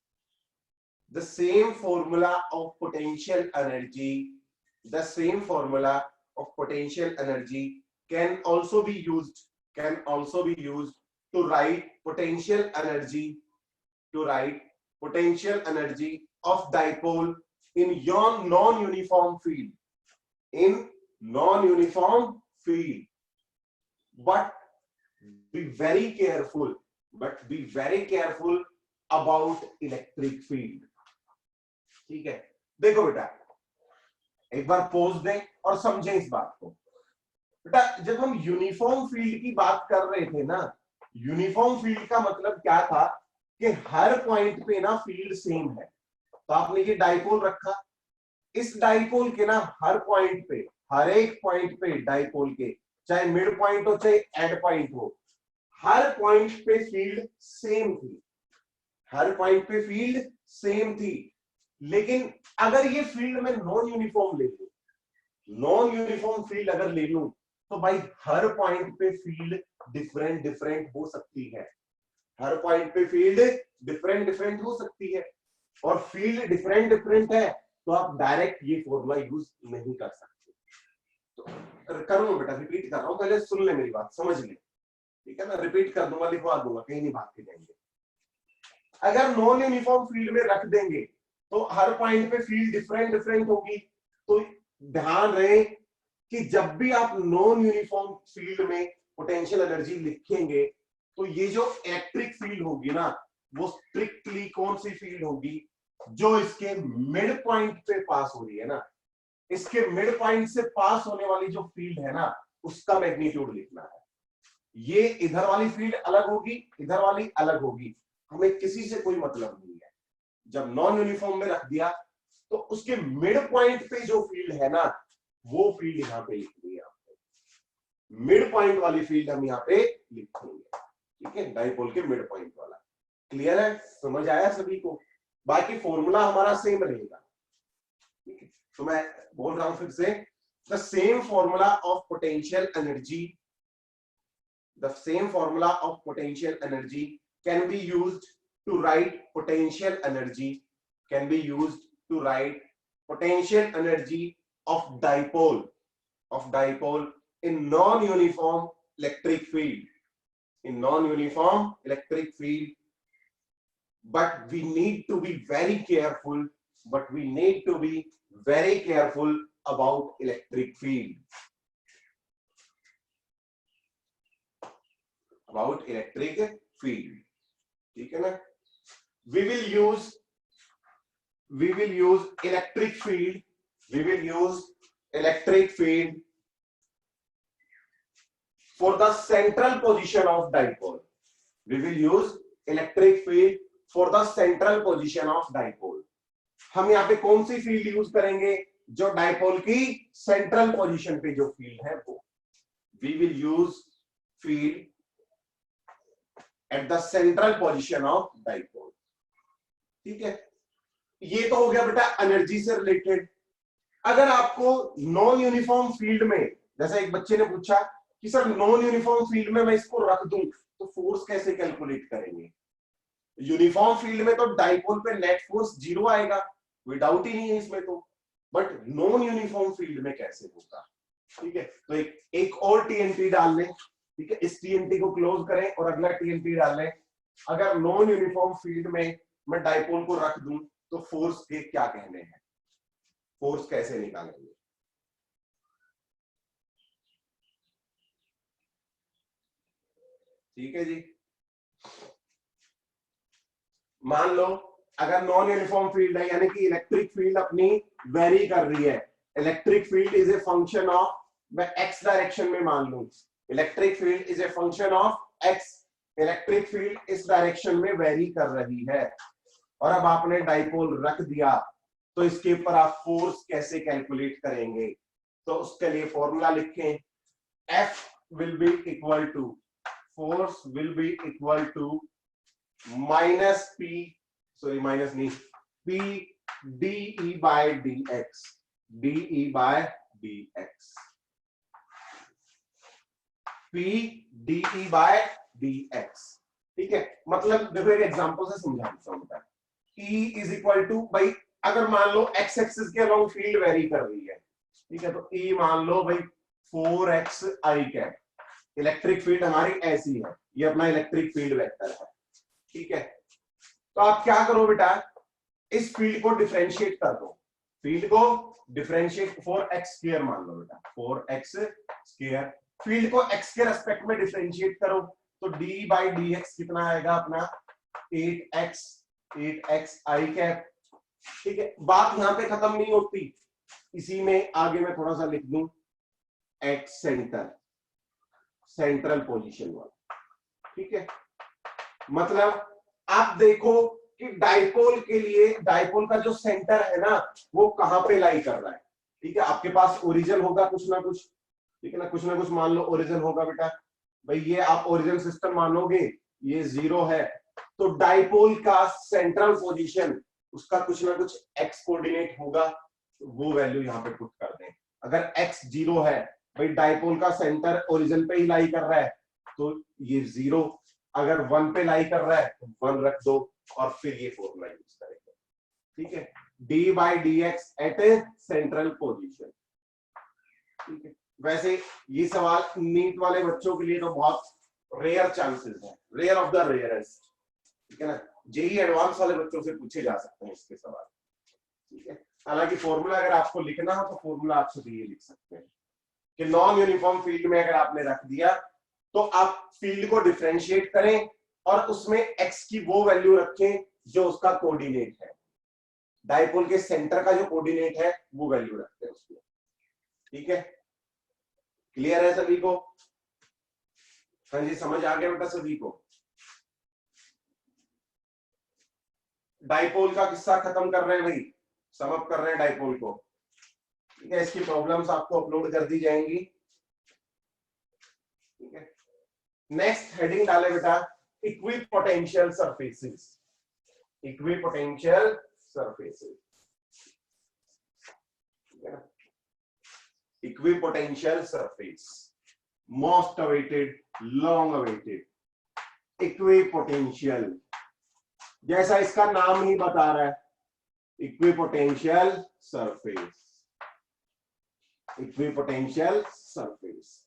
the same formula of potential energy, the same formula of potential energy can also be used to write potential energy, to write potential energy of dipole in your non-uniform field, in non-uniform field, but be very careful about electric field। ठीक है, देखो बेटा एक बार पॉज दें और समझें इस बात को। बेटा जब हम यूनिफॉर्म फील्ड की बात कर रहे थे ना, यूनिफॉर्म फील्ड का मतलब क्या था कि हर पॉइंट पे ना फील्ड सेम है, तो आपने ये डाइपोल रखा, इस डाइपोल के ना हर पॉइंट पे, हर एक पॉइंट पे डाइपोल के, चाहे मिड पॉइंट हो चाहे एंड पॉइंट हो, हर पॉइंट पे फील्ड सेम थी, हर पॉइंट पे फील्ड सेम थी। लेकिन अगर ये फील्ड में नॉन यूनिफॉर्म ले लूं, नॉन यूनिफॉर्म फील्ड अगर ले लूं, तो भाई हर पॉइंट पे फील्ड डिफरेंट हो सकती है, हर पॉइंट पे फील्ड डिफरेंट हो सकती है, और फील्ड डिफरेंट है तो आप डायरेक्ट ये फॉर्मूला यूज नहीं कर सकते। तो करूंगा बेटा, रिपीट कर रहा हूं, पहले सुन ले मेरी बात, समझ ले, ठीक है ना, रिपीट कर दूंगा, लिखवा दूंगा, कहीं नहीं भाग के जाएंगे। अगर नॉन यूनिफॉर्म फील्ड में रख देंगे तो हर पॉइंट पे फील्ड डिफरेंट होगी, तो ध्यान रहे कि जब भी आप नॉन यूनिफॉर्म फील्ड में पोटेंशियल एनर्जी लिखेंगे, तो ये जो इलेक्ट्रिक फील्ड होगी ना, वो स्ट्रिक्टली कौन सी फील्ड होगी, जो इसके मिड पॉइंट पे पास हो रही है ना, इसके मिड पॉइंट से पास होने वाली जो फील्ड है ना, उसका मैग्नीट्यूड लिखना है। ये इधर वाली फील्ड अलग होगी, इधर वाली अलग होगी, हमें किसी से कोई मतलब नहीं है। जब नॉन यूनिफॉर्म में रख दिया तो उसके मिड पॉइंट पे जो फील्ड है ना, वो फील्ड यहाँ पे लिखनी है, मिड पॉइंट वाली फील्ड हम यहाँ पे लिखेंगे, ठीक है, डाइपोल के मिड पॉइंट वाला। क्लियर है, समझ आया सभी को? बाकी फॉर्मूला हमारा सेम रहेगा, ठीक है। तो मैं बोल रहा हूं फिर से, the same formula of potential energy, the same formula of potential energy can be used to write potential energy, can be used to write potential energy of dipole in non-uniform electric field, in non-uniform electric field, but we need to be very careful, about electric field, ठीक है ना। we will use electric field for the central position of dipole, we will use electric field for the central position of dipole। हम यहाँ पे कौन सी फील्ड यूज करेंगे, जो डाइपोल की सेंट्रल पोजीशन पे जो फील्ड है वो, we will use field at the central position of dipole, ठीक है। ये तो हो गया बेटा एनर्जी से रिलेटेड। अगर आपको नॉन यूनिफॉर्म फील्ड में, जैसा एक बच्चे ने पूछा कि सर नॉन यूनिफॉर्म फील्ड में मैं इसको रख दूं तो फोर्स कैसे कैलकुलेट करेंगे? यूनिफॉर्म फील्ड में तो डाइपोल पे नेट फोर्स 0 आएगा, कोई डाउट ही नहीं है इसमें तो, बट नॉन यूनिफॉर्म फील्ड में कैसे होगा? ठीक है, तो एक और टीएनटी डाल लें, ठीक है, इस टीएनटी को क्लोज करें और अगला टीएनटी डाल लें। अगर नॉन यूनिफॉर्म फील्ड में मैं डाइपोल को रख दूं तो फोर्स के क्या कहने हैं, फोर्स कैसे निकालेंगे? ठीक है जी, मान लो अगर नॉन यूनिफॉर्म फील्ड है यानी कि इलेक्ट्रिक फील्ड अपनी वेरी कर रही है, electric field is a function of, मैं एक्स डायरेक्शन में मान लूं, electric field is a function of x, electric field इस डायरेक्शन में वेरी कर रही है और अब आपने डाइपोल रख दिया तो इसके ऊपर आप फोर्स कैसे कैलकुलेट करेंगे? तो उसके लिए फॉर्मूला लिखें, F will be equal to, force will be equal to minus P, sorry minus नहीं, P dE by dx, dE by dx, P dE by dx। ठीक है, मतलब देखो एक एग्जांपल से समझा देता हूं। E इज इक्वल टू, भाई अगर मान लो एक्स एक्सिस के अलोंग फील्ड वेरी कर रही है, ठीक है, तो E मान लो भाई 4x i cap, electric field हमारी ऐसी है, ये अपना इलेक्ट्रिक फील्ड वेक्टर है। ठीक है, तो आप क्या करो बेटा, इस फील्ड को डिफरेंशिएट कर दो, फील्ड को डिफरेंशिएट 4x स्क्वायर मान लो बेटा, 4x स्क्वायर, फील्ड को x के रेस्पेक्ट में डिफरेंशिएट करो तो d बाई dx कितना आएगा अपना 8x i कैप। ठीक है, बात यहां पे खत्म नहीं होती, इसी में आगे मैं थोड़ा सा लिख दूं एक्स सेंटर, सेंट्रल पोजीशन वाला। ठीक है, मतलब आप देखो कि डाइपोल के लिए, डाइपोल का जो सेंटर है ना वो कहां पे लाई कर रहा है। ठीक है, आपके पास ओरिजिन होगा कुछ ना कुछ, ठीक है ना, कुछ ना कुछ मान लो ओरिजिन होगा बेटा, भाई ये आप ओरिजिन सिस्टम मानोगे, ये 0 है, तो डाइपोल का सेंट्रल पोजीशन उसका कुछ ना कुछ एक्स कोऑर्डिनेट होगा, तो वो वैल्यू यहां पे पुट कर दें। अगर एक्स 0 है, भाई डाइपोल का सेंटर ओरिजिन पे ही लाई कर रहा है तो ये 0, अगर 1 पे लाई कर रहा है तो 1 रख दो और फिर ये फॉर्मूला यूज करेंगे। ठीक है, d by D X at a central position. ठीक है, वैसे ये सवाल नीट वाले बच्चों के लिए तो बहुत रेयर चांसेस है, रेयर ऑफ द रेयरेस्ट। ठीक है ना, जेई एडवांस वाले बच्चों से पूछे जा सकते हैं इसके सवाल। ठीक है, हालांकि फॉर्मूला अगर आपको लिखना हो तो फॉर्मूला आप सिर्फ ये लिख सकते हैं कि नॉन यूनिफॉर्म फील्ड में अगर आपने रख दिया तो आप फील्ड को डिफरेंशिएट करें और उसमें एक्स की वो वैल्यू रखें जो उसका कोऑर्डिनेट है, डाइपोल के सेंटर का जो कोऑर्डिनेट है वो वैल्यू रखते हैं उसमें। ठीक है, क्लियर है सभी को? हाँ जी, समझ आ गया बेटा सभी को? डाइपोल का किस्सा खत्म कर रहे हैं भाई, समअप कर रहे हैं डाइपोल को। ठीक है, इसकी प्रॉब्लम्स आपको अपलोड कर दी जाएंगी। ठीक है, नेक्स्ट हेडिंग डाले बेटा equipotential surfaces, equipotential surfaces, equipotential surface, most awaited, long awaited equipotential, जैसा इसका नाम ही बता रहा है, इक्विपोटेंशियल सरफेस, इक्विपोटेंशियल सरफेस।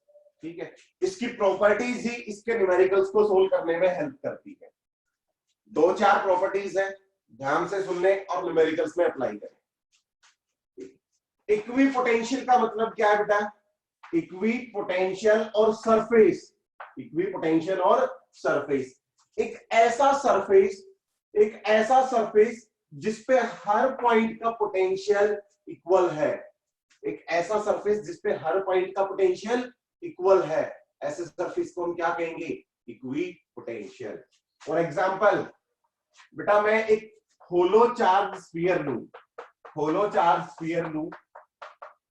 ठीक है, इसकी प्रॉपर्टीज ही इसके न्यूमेरिकल्स को सोल्व करने में हेल्प करती है। 2-4 प्रॉपर्टीज है, ध्यान से सुन ले और न्यूमेरिकल्स में अप्लाई करें। इक्विपोटेंशियल का मतलब क्या है बेटा? इक्विपोटेंशियल और सरफेस, इक्विपोटेंशियल और सरफेस, एक ऐसा सरफेस, एक ऐसा सरफेस जिसपे हर पॉइंट का पोटेंशियल इक्वल है, एक ऐसा सरफेस जिसपे हर पॉइंट का पोटेंशियल इक्वल है, ऐसे सरफेस को हम क्या कहेंगे? इक्विपोटेंशियल। फॉर एग्जांपल बेटा मैं एक होलो चार्ज स्फीयर लूं, होलो चार्ज स्फीयर लूं,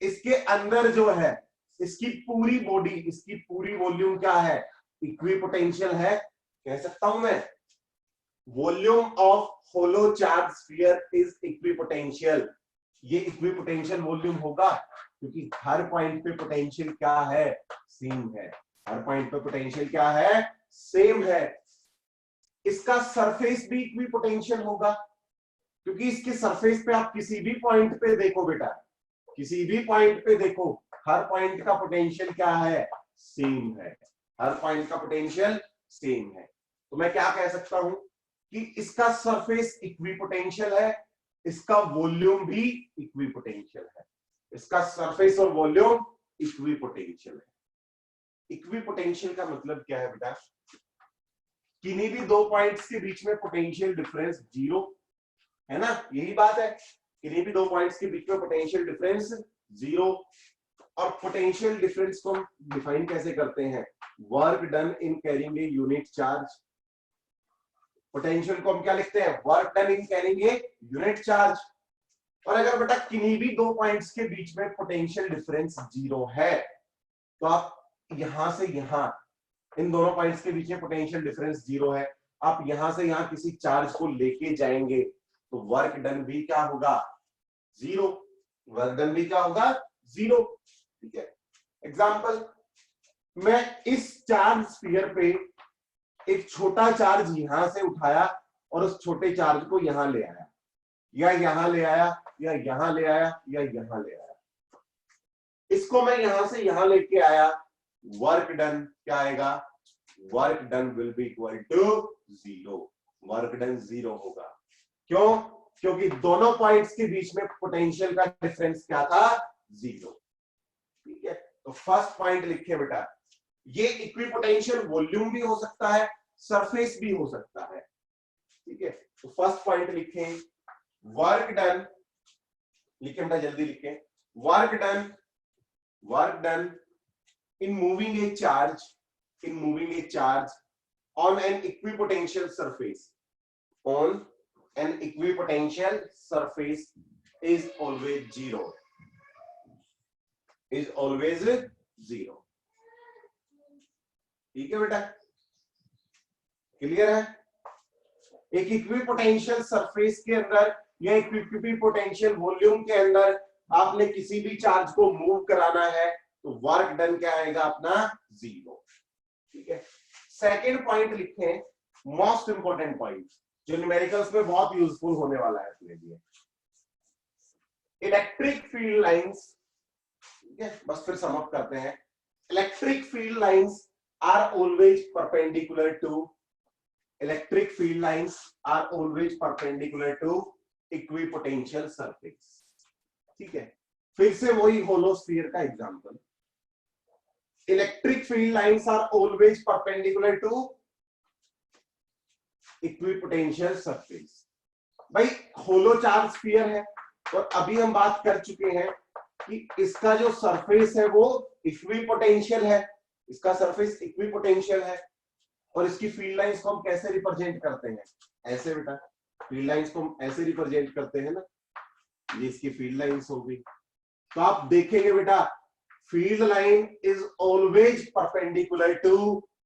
इसके अंदर जो है इसकी पूरी बॉडी, इसकी पूरी वॉल्यूम क्या है? इक्विपोटेंशियल है, कह सकता हूं मैं volume of hollow charge sphere is equipotential. ये इक्विपोटेंशियल वॉल्यूम होगा, क्योंकि हर पॉइंट पे पोटेंशियल क्या है, सेम है। हर पॉइंट पे पोटेंशियल क्या है, सेम है। इसका सरफेस भी इक्विपोटेंशियल होगा, क्योंकि इसके सरफेस पे आप किसी भी पॉइंट पे देखो बेटा, किसी भी पॉइंट पे देखो, हर पॉइंट का पोटेंशियल क्या है, सेम है। हर पॉइंट का पोटेंशियल सेम है। तो मैं क्या कह सकता हूं कि इसका सरफेस इक्विपोटेंशियल है, इसका वॉल्यूम भी इक्विपोटेंशियल है। इसका सरफेस और वॉल्यूम इक्विपोटेंशियल है। इक्विपोटेंशियल का मतलब क्या है बेटा, किन्हीं भी दो पॉइंट्स के बीच में पोटेंशियल डिफरेंस जीरो है ना, यही बात है। किन्हीं भी दो पॉइंट्स के बीच में पोटेंशियल डिफरेंस जीरो। और पोटेंशियल डिफरेंस को हम डिफाइन कैसे करते हैं, work done in carrying a unit charge. Potential को हम क्या लिखते हैं, work done in carrying a unit charge. और अगर बेटा किन्हीं भी दो पॉइंट्स के बीच में पोटेंशियल डिफरेंस जीरो है, तो आप यहां से यहां, इन दोनों पॉइंट्स के बीच में पोटेंशियल डिफरेंस जीरो है, आप यहां से यहां किसी चार्ज को लेके जाएंगे तो वर्क डन भी क्या होगा, जीरो। वर्क डन भी क्या होगा, जीरो। ठीक है। एग्जांपल, मैं इस चार्ज स्फीयर पे एक छोटा चार्ज यहां से उठाया और उस छोटे चार्ज को यहां ले आया, या यहां ले आया, या यहां ले आया, या यहां ले आया। इसको मैं यहां से यहां लेके आया, वर्क डन क्या आएगा, work done will be equal to zero. Work done zero होगा। क्यों, क्योंकि दोनों पॉइंट्स के बीच में पोटेंशियल का डिफरेंस क्या था, जीरो। ठीक है। तो फर्स्ट पॉइंट लिखे बेटा, ये इक्विपोटेंशियल वॉल्यूम भी हो सकता है, सरफेस भी हो सकता है। ठीक है। तो फर्स्ट पॉइंट लिखें, वर्क डन, लिखे बेटा जल्दी लिखें, work done in moving a charge on an equipotential surface, on an equipotential surface is always zero, is always zero। ठीक है बेटा, क्लियर है। एक इक्विपोटेंशियल सरफेस के अंदर या इक्विपोटेंशियल वॉल्यूम के अंदर आपने किसी भी चार्ज को मूव कराना है तो वर्क डन क्या आएगा अपना, जीरो। ठीक है। सेकंड पॉइंट लिखें, मोस्ट इंपॉर्टेंट पॉइंट जो न्यूमेरिकल्स में बहुत यूजफुल होने वाला है अपने लिए, इलेक्ट्रिक फील्ड लाइंस। ठीक है, बस फिर सम अप करते हैं। Electric field lines are always perpendicular to, electric field lines are always perpendicular to equipotential surface. ठीक है। फिर से वही होलो स्फीयर का example, electric field lines are always perpendicular to equipotential surface. भाई होलो चार्ज स्फीयर है, और अभी हम बात कर चुके हैं कि इसका जो सरफेस है वो इक्विपोटेंशियल है, इसका सरफेस इक्विपोटेंशियल है। और इसकी फील्ड लाइंस को हम कैसे रिप्रेजेंट करते हैं, ऐसे बेटा, फील्ड लाइंस को हम ऐसे रिप्रेजेंट करते हैं ना, ये इसकी फील्ड लाइंस होगी। तो आप देखेंगे बेटा, field line is always perpendicular to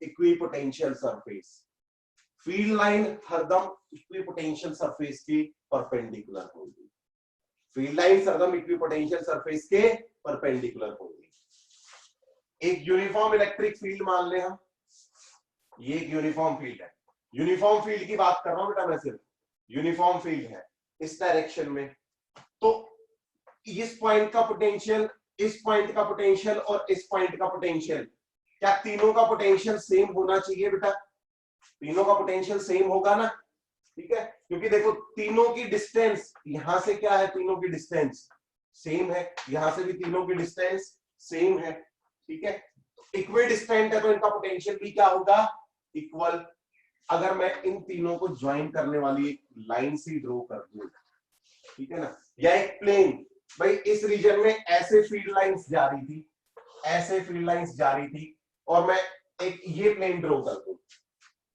equipotential surface. Field line हरदम इक्विपोटेंशियल सरफेस की परपेंडिकुलर होगी। फील्ड लाइन हरदम इक्विपोटेंशियल सरफेस के परपेंडिकुलर होगी। एक यूनिफॉर्म इलेक्ट्रिक फील्ड मान ले हम, ये एक यूनिफॉर्म फील्ड है। यूनिफॉर्म फील्ड की बात कर रहा हूं बेटा मैं, सिर्फ यूनिफॉर्म फील्ड है इस डायरेक्शन में। तो इस पॉइंट का पोटेंशियल, इस पॉइंट का पोटेंशियल और इस पॉइंट का पोटेंशियल, क्या तीनों का पोटेंशियल सेम होना चाहिए बेटा? तीनों का पोटेंशियल सेम होगा ना। ठीक है, क्योंकि देखो तीनों की डिस्टेंस, यहां से क्या है, तीनों की डिस्टेंस सेम है, यहां से भी तीनों की डिस्टेंस सेम है। ठीक है, इक्वी डिस्टेंट है तो इनका पोटेंशियल भी क्या होगा, इक्वल। अगर मैं इन तीनों को ज्वाइन करने वाली एक लाइन सी ड्रॉ कर दूं, ठीक है ना, या एक प्लेन, भाई इस रीजन में ऐसे फील्ड लाइंस जा रही थी, ऐसे फील्ड लाइंस जा रही थी, और मैं एक ये प्लेन ड्रॉ कर दूं,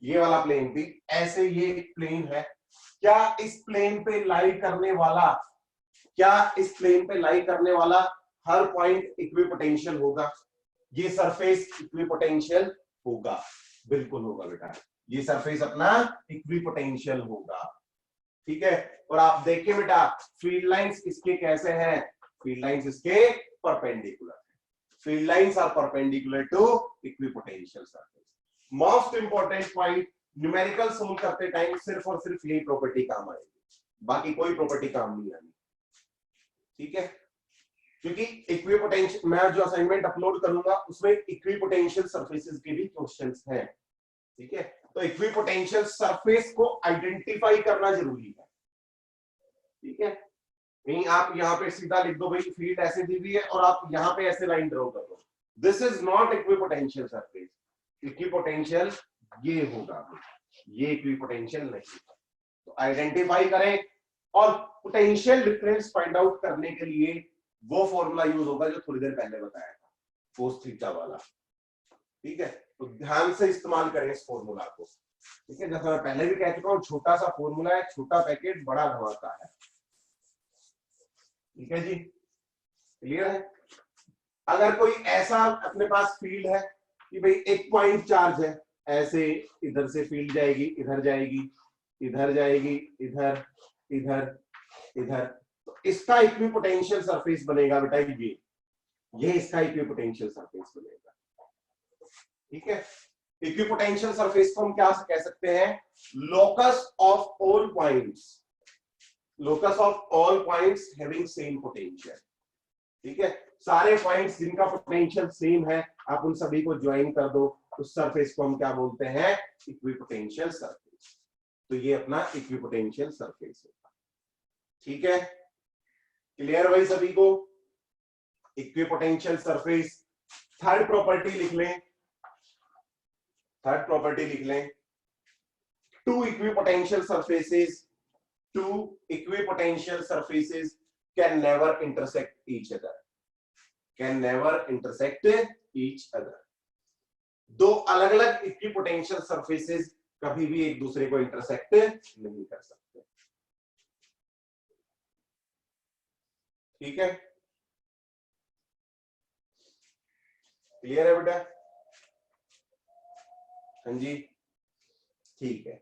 ये वाला प्लेन भी ऐसे, ये प्लेन है, क्या इस प्लेन पे लाई करने वाला, क्या इस प्लेन पे लाई करने वाला हर पॉइंट इक्विपोटेंशियल होगा? ये सरफेस इक्विपोटेंशियल होगा, बिल्कुल होगा बेटा, ये सरफेस अपना इक्विपोटेंशियल होगा। ठीक है। और आप देखिए बेटा फील्ड लाइंस इसके कैसे हैं, फील्ड लाइंस इसके परपेंडिकुलर है, field lines are perpendicular to equipotential surface. Most important point, numerical solve करते टाइम सिर्फ और सिर्फ यही प्रॉपर्टी काम आएगी, बाकी कोई प्रॉपर्टी काम नहीं आनी, ठीक है। क्योंकि इक्विपोटेंशियल मैं जो असाइनमेंट अपलोड करूंगा उसमें इक्विपोटेंशियल सरफेसेस के भी क्वेश्चंस हैं, ठीक है। तो इक्विपोटेंशियल सरफेस को आइडेंटिफाई करना जरूरी है, ठीक है। नहीं आप यहाँ पे सीधा लिख दो भाई फील्ड ऐसे दी हुई है और आप यहाँ पे ऐसे लाइन ड्रॉ कर दो, this is not equipotential surface. Equipotential ये होगा, ये इक्विपोटेंशियल नहीं। तो आइडेंटिफाई करें और पोटेंशियल डिफरेंस फाइंड आउट करने के लिए वो फॉर्मूला यूज होगा जो थोड़ी देर पहले बताया था, कोस थीटा वाला, ठीक है। तो ध्यान से इस्तेमाल करें इस फॉर्मूला को, ठीक है। जैसा मैं पहले भी कह चुका हूं, छोटा सा फॉर्मूला है, छोटा पैकेट बड़ा धमाका है, ठीक है जी, क्लियर है। अगर कोई ऐसा अपने पास फील्ड है कि भाई एक पॉइंट चार्ज है, ऐसे इधर से फील्ड जाएगी, इधर जाएगी, इधर जाएगी, इधर इधर इधर, तो इसका इक्विपोटेंशियल सरफेस बनेगा बेटा ये इसका इक्विपोटेंशियल सरफेस बनेगा, ठीक है। इक्विपोटेंशियल सरफेस को हम क्या कह सकते हैं, locus of all points, locus of all points having same potential, ठीक है। सारे पॉइंट्स जिनका पोटेंशियल सेम है आप उन सभी को ज्वाइन कर दो, उस सरफेस को हम क्या बोलते हैं, इक्विपोटेंशियल सरफेस। तो ये अपना इक्विपोटेंशियल सरफेस होगा, ठीक है। क्लियर भाई सभी को, इक्विपोटेंशियल सरफेस। थर्ड प्रॉपर्टी लिख लें, थर्ड प्रॉपर्टी लिख लें, two equipotential surfaces can never intersect each other, can never intersect each other. दो अलग अलग इक्विपोटेंशियल सरफेसेस कभी भी एक दूसरे को इंटरसेक्ट नहीं कर सकते, ठीक है। क्लियर है बेटा, हाँ जी, ठीक है।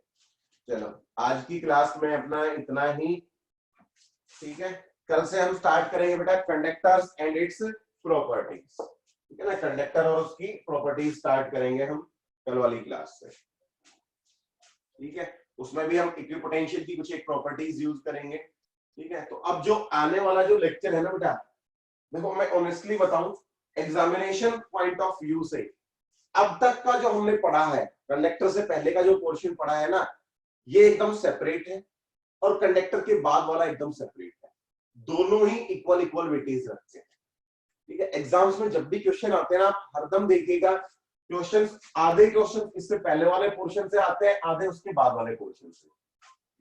चलो आज की क्लास में अपना इतना ही, ठीक है। कल से हम स्टार्ट करेंगे बेटा कंडक्टर्स एंड इट्स प्रॉपर्टीज, ठीक है ना, कंडक्टर और उसकी प्रॉपर्टीज स्टार्ट करेंगे हम कल वाली क्लास से, ठीक है। उसमें भी हम इक्विपोटेंशियल की कुछ एक प्रॉपर्टीज यूज करेंगे, ठीक है। तो अब जो आने वाला जो लेक्चर है ना बेटा, देखो मैं ऑनेस्टली बताऊं, एग्जामिनेशन पॉइंट ऑफ व्यू से अब तक का जो हमने पढ़ा है, कंडक्टर से पहले का जो पोर्शन पढ़ा है ना, ये एकदम सेपरेट है और कंडक्टर के बाद वाला एकदम सेपरेट है, दोनों ही इक्वल इक्वल वेटेज रखते हैं, ठीक है। एग्जाम्स में जब भी क्वेश्चन आते हैं ना, आप हरदम देखिएगा क्वेश्चन, आधे क्वेश्चन इससे पहले वाले पोर्शन से आते हैं, आधे उसके बाद वाले पोर्शन से।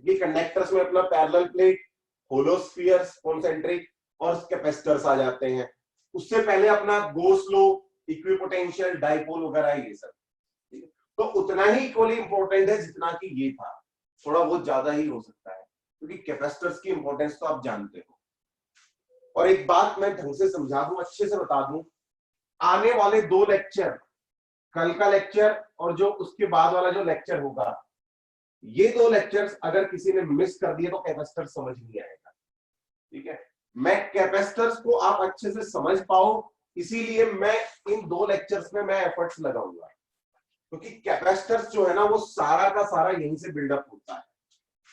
ये कंडक्टर्स में अपना पैरेलल प्लेट, होलोस्फीयर्स, कॉन्सेंट्रिक और कैपेसिटर्स आ जाते हैं। उससे पहले अपना गोस लो, इक्विपोटेंशियल, डाइपोल वगैरह ये सब, ठीक है। तो उतना ही इक्वली इंपॉर्टेंट है जितना कि ये था, थोड़ा बहुत ज्यादा ही हो सकता है, क्योंकि कैपेसिटर्स की इंपॉर्टेंस तो आप जानते हो। और एक बात मैं ढंग से समझा दूं, अच्छे से बता दूं, आने वाले दो लेक्चर, कल का लेक्चर और जो उसके बाद वाला जो लेक्चर होगा, ये दो लेक्चर्स अगर किसी ने मिस कर दिए तो कैपेसिटर समझ नहीं आएगा, ठीक है। मैं कैपेसिटर्स को आप अच्छे से समझ पाओ, इसीलिए मैं इन दो लेक्चर्स में मैं एफर्ट्स लगाऊंगा, क्योंकि कैपेसिटर्स जो है ना वो सारा का सारा यहीं से बिल्डअप होता है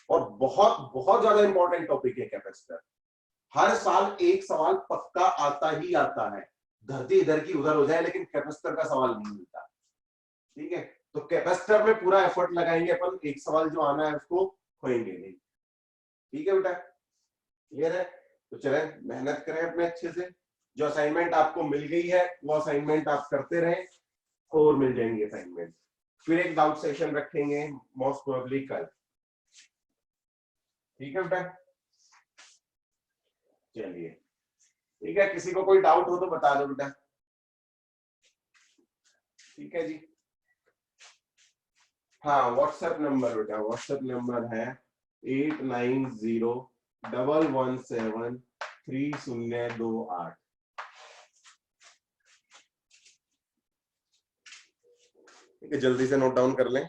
और बहुत बहुत ज्यादा इंपॉर्टेंट टॉपिक है कैपेसिटर। हर साल एक सवाल पक्का आता ही आता है, धरती इधर की उधर हो जाए लेकिन कैपेसिटर का सवाल नहीं मिलता, ठीक है। तो कैपेसिटर में पूरा एफर्ट लगाएंगे अपन, एक सवाल जो आना है उसको खोएंगे नहीं, ठीक है बेटा, क्लियर है। तो चले मेहनत करें अपने अच्छे से, जो असाइनमेंट आपको मिल गई है वो असाइनमेंट आप करते रहें, और मिल जाएंगे असाइनमेंट। फिर एक डाउट सेशन रखेंगे मोस्ट प्रोबेबली कल, ठीक है बेटा, चलिए ठीक है। किसी को कोई डाउट हो तो बता दो बेटा, ठीक है जी। हाँ व्हाट्सएप नंबर बेटा, व्हाट्सएप नंबर है 8901173028, ठीक है, जल्दी से नोट डाउन कर लें।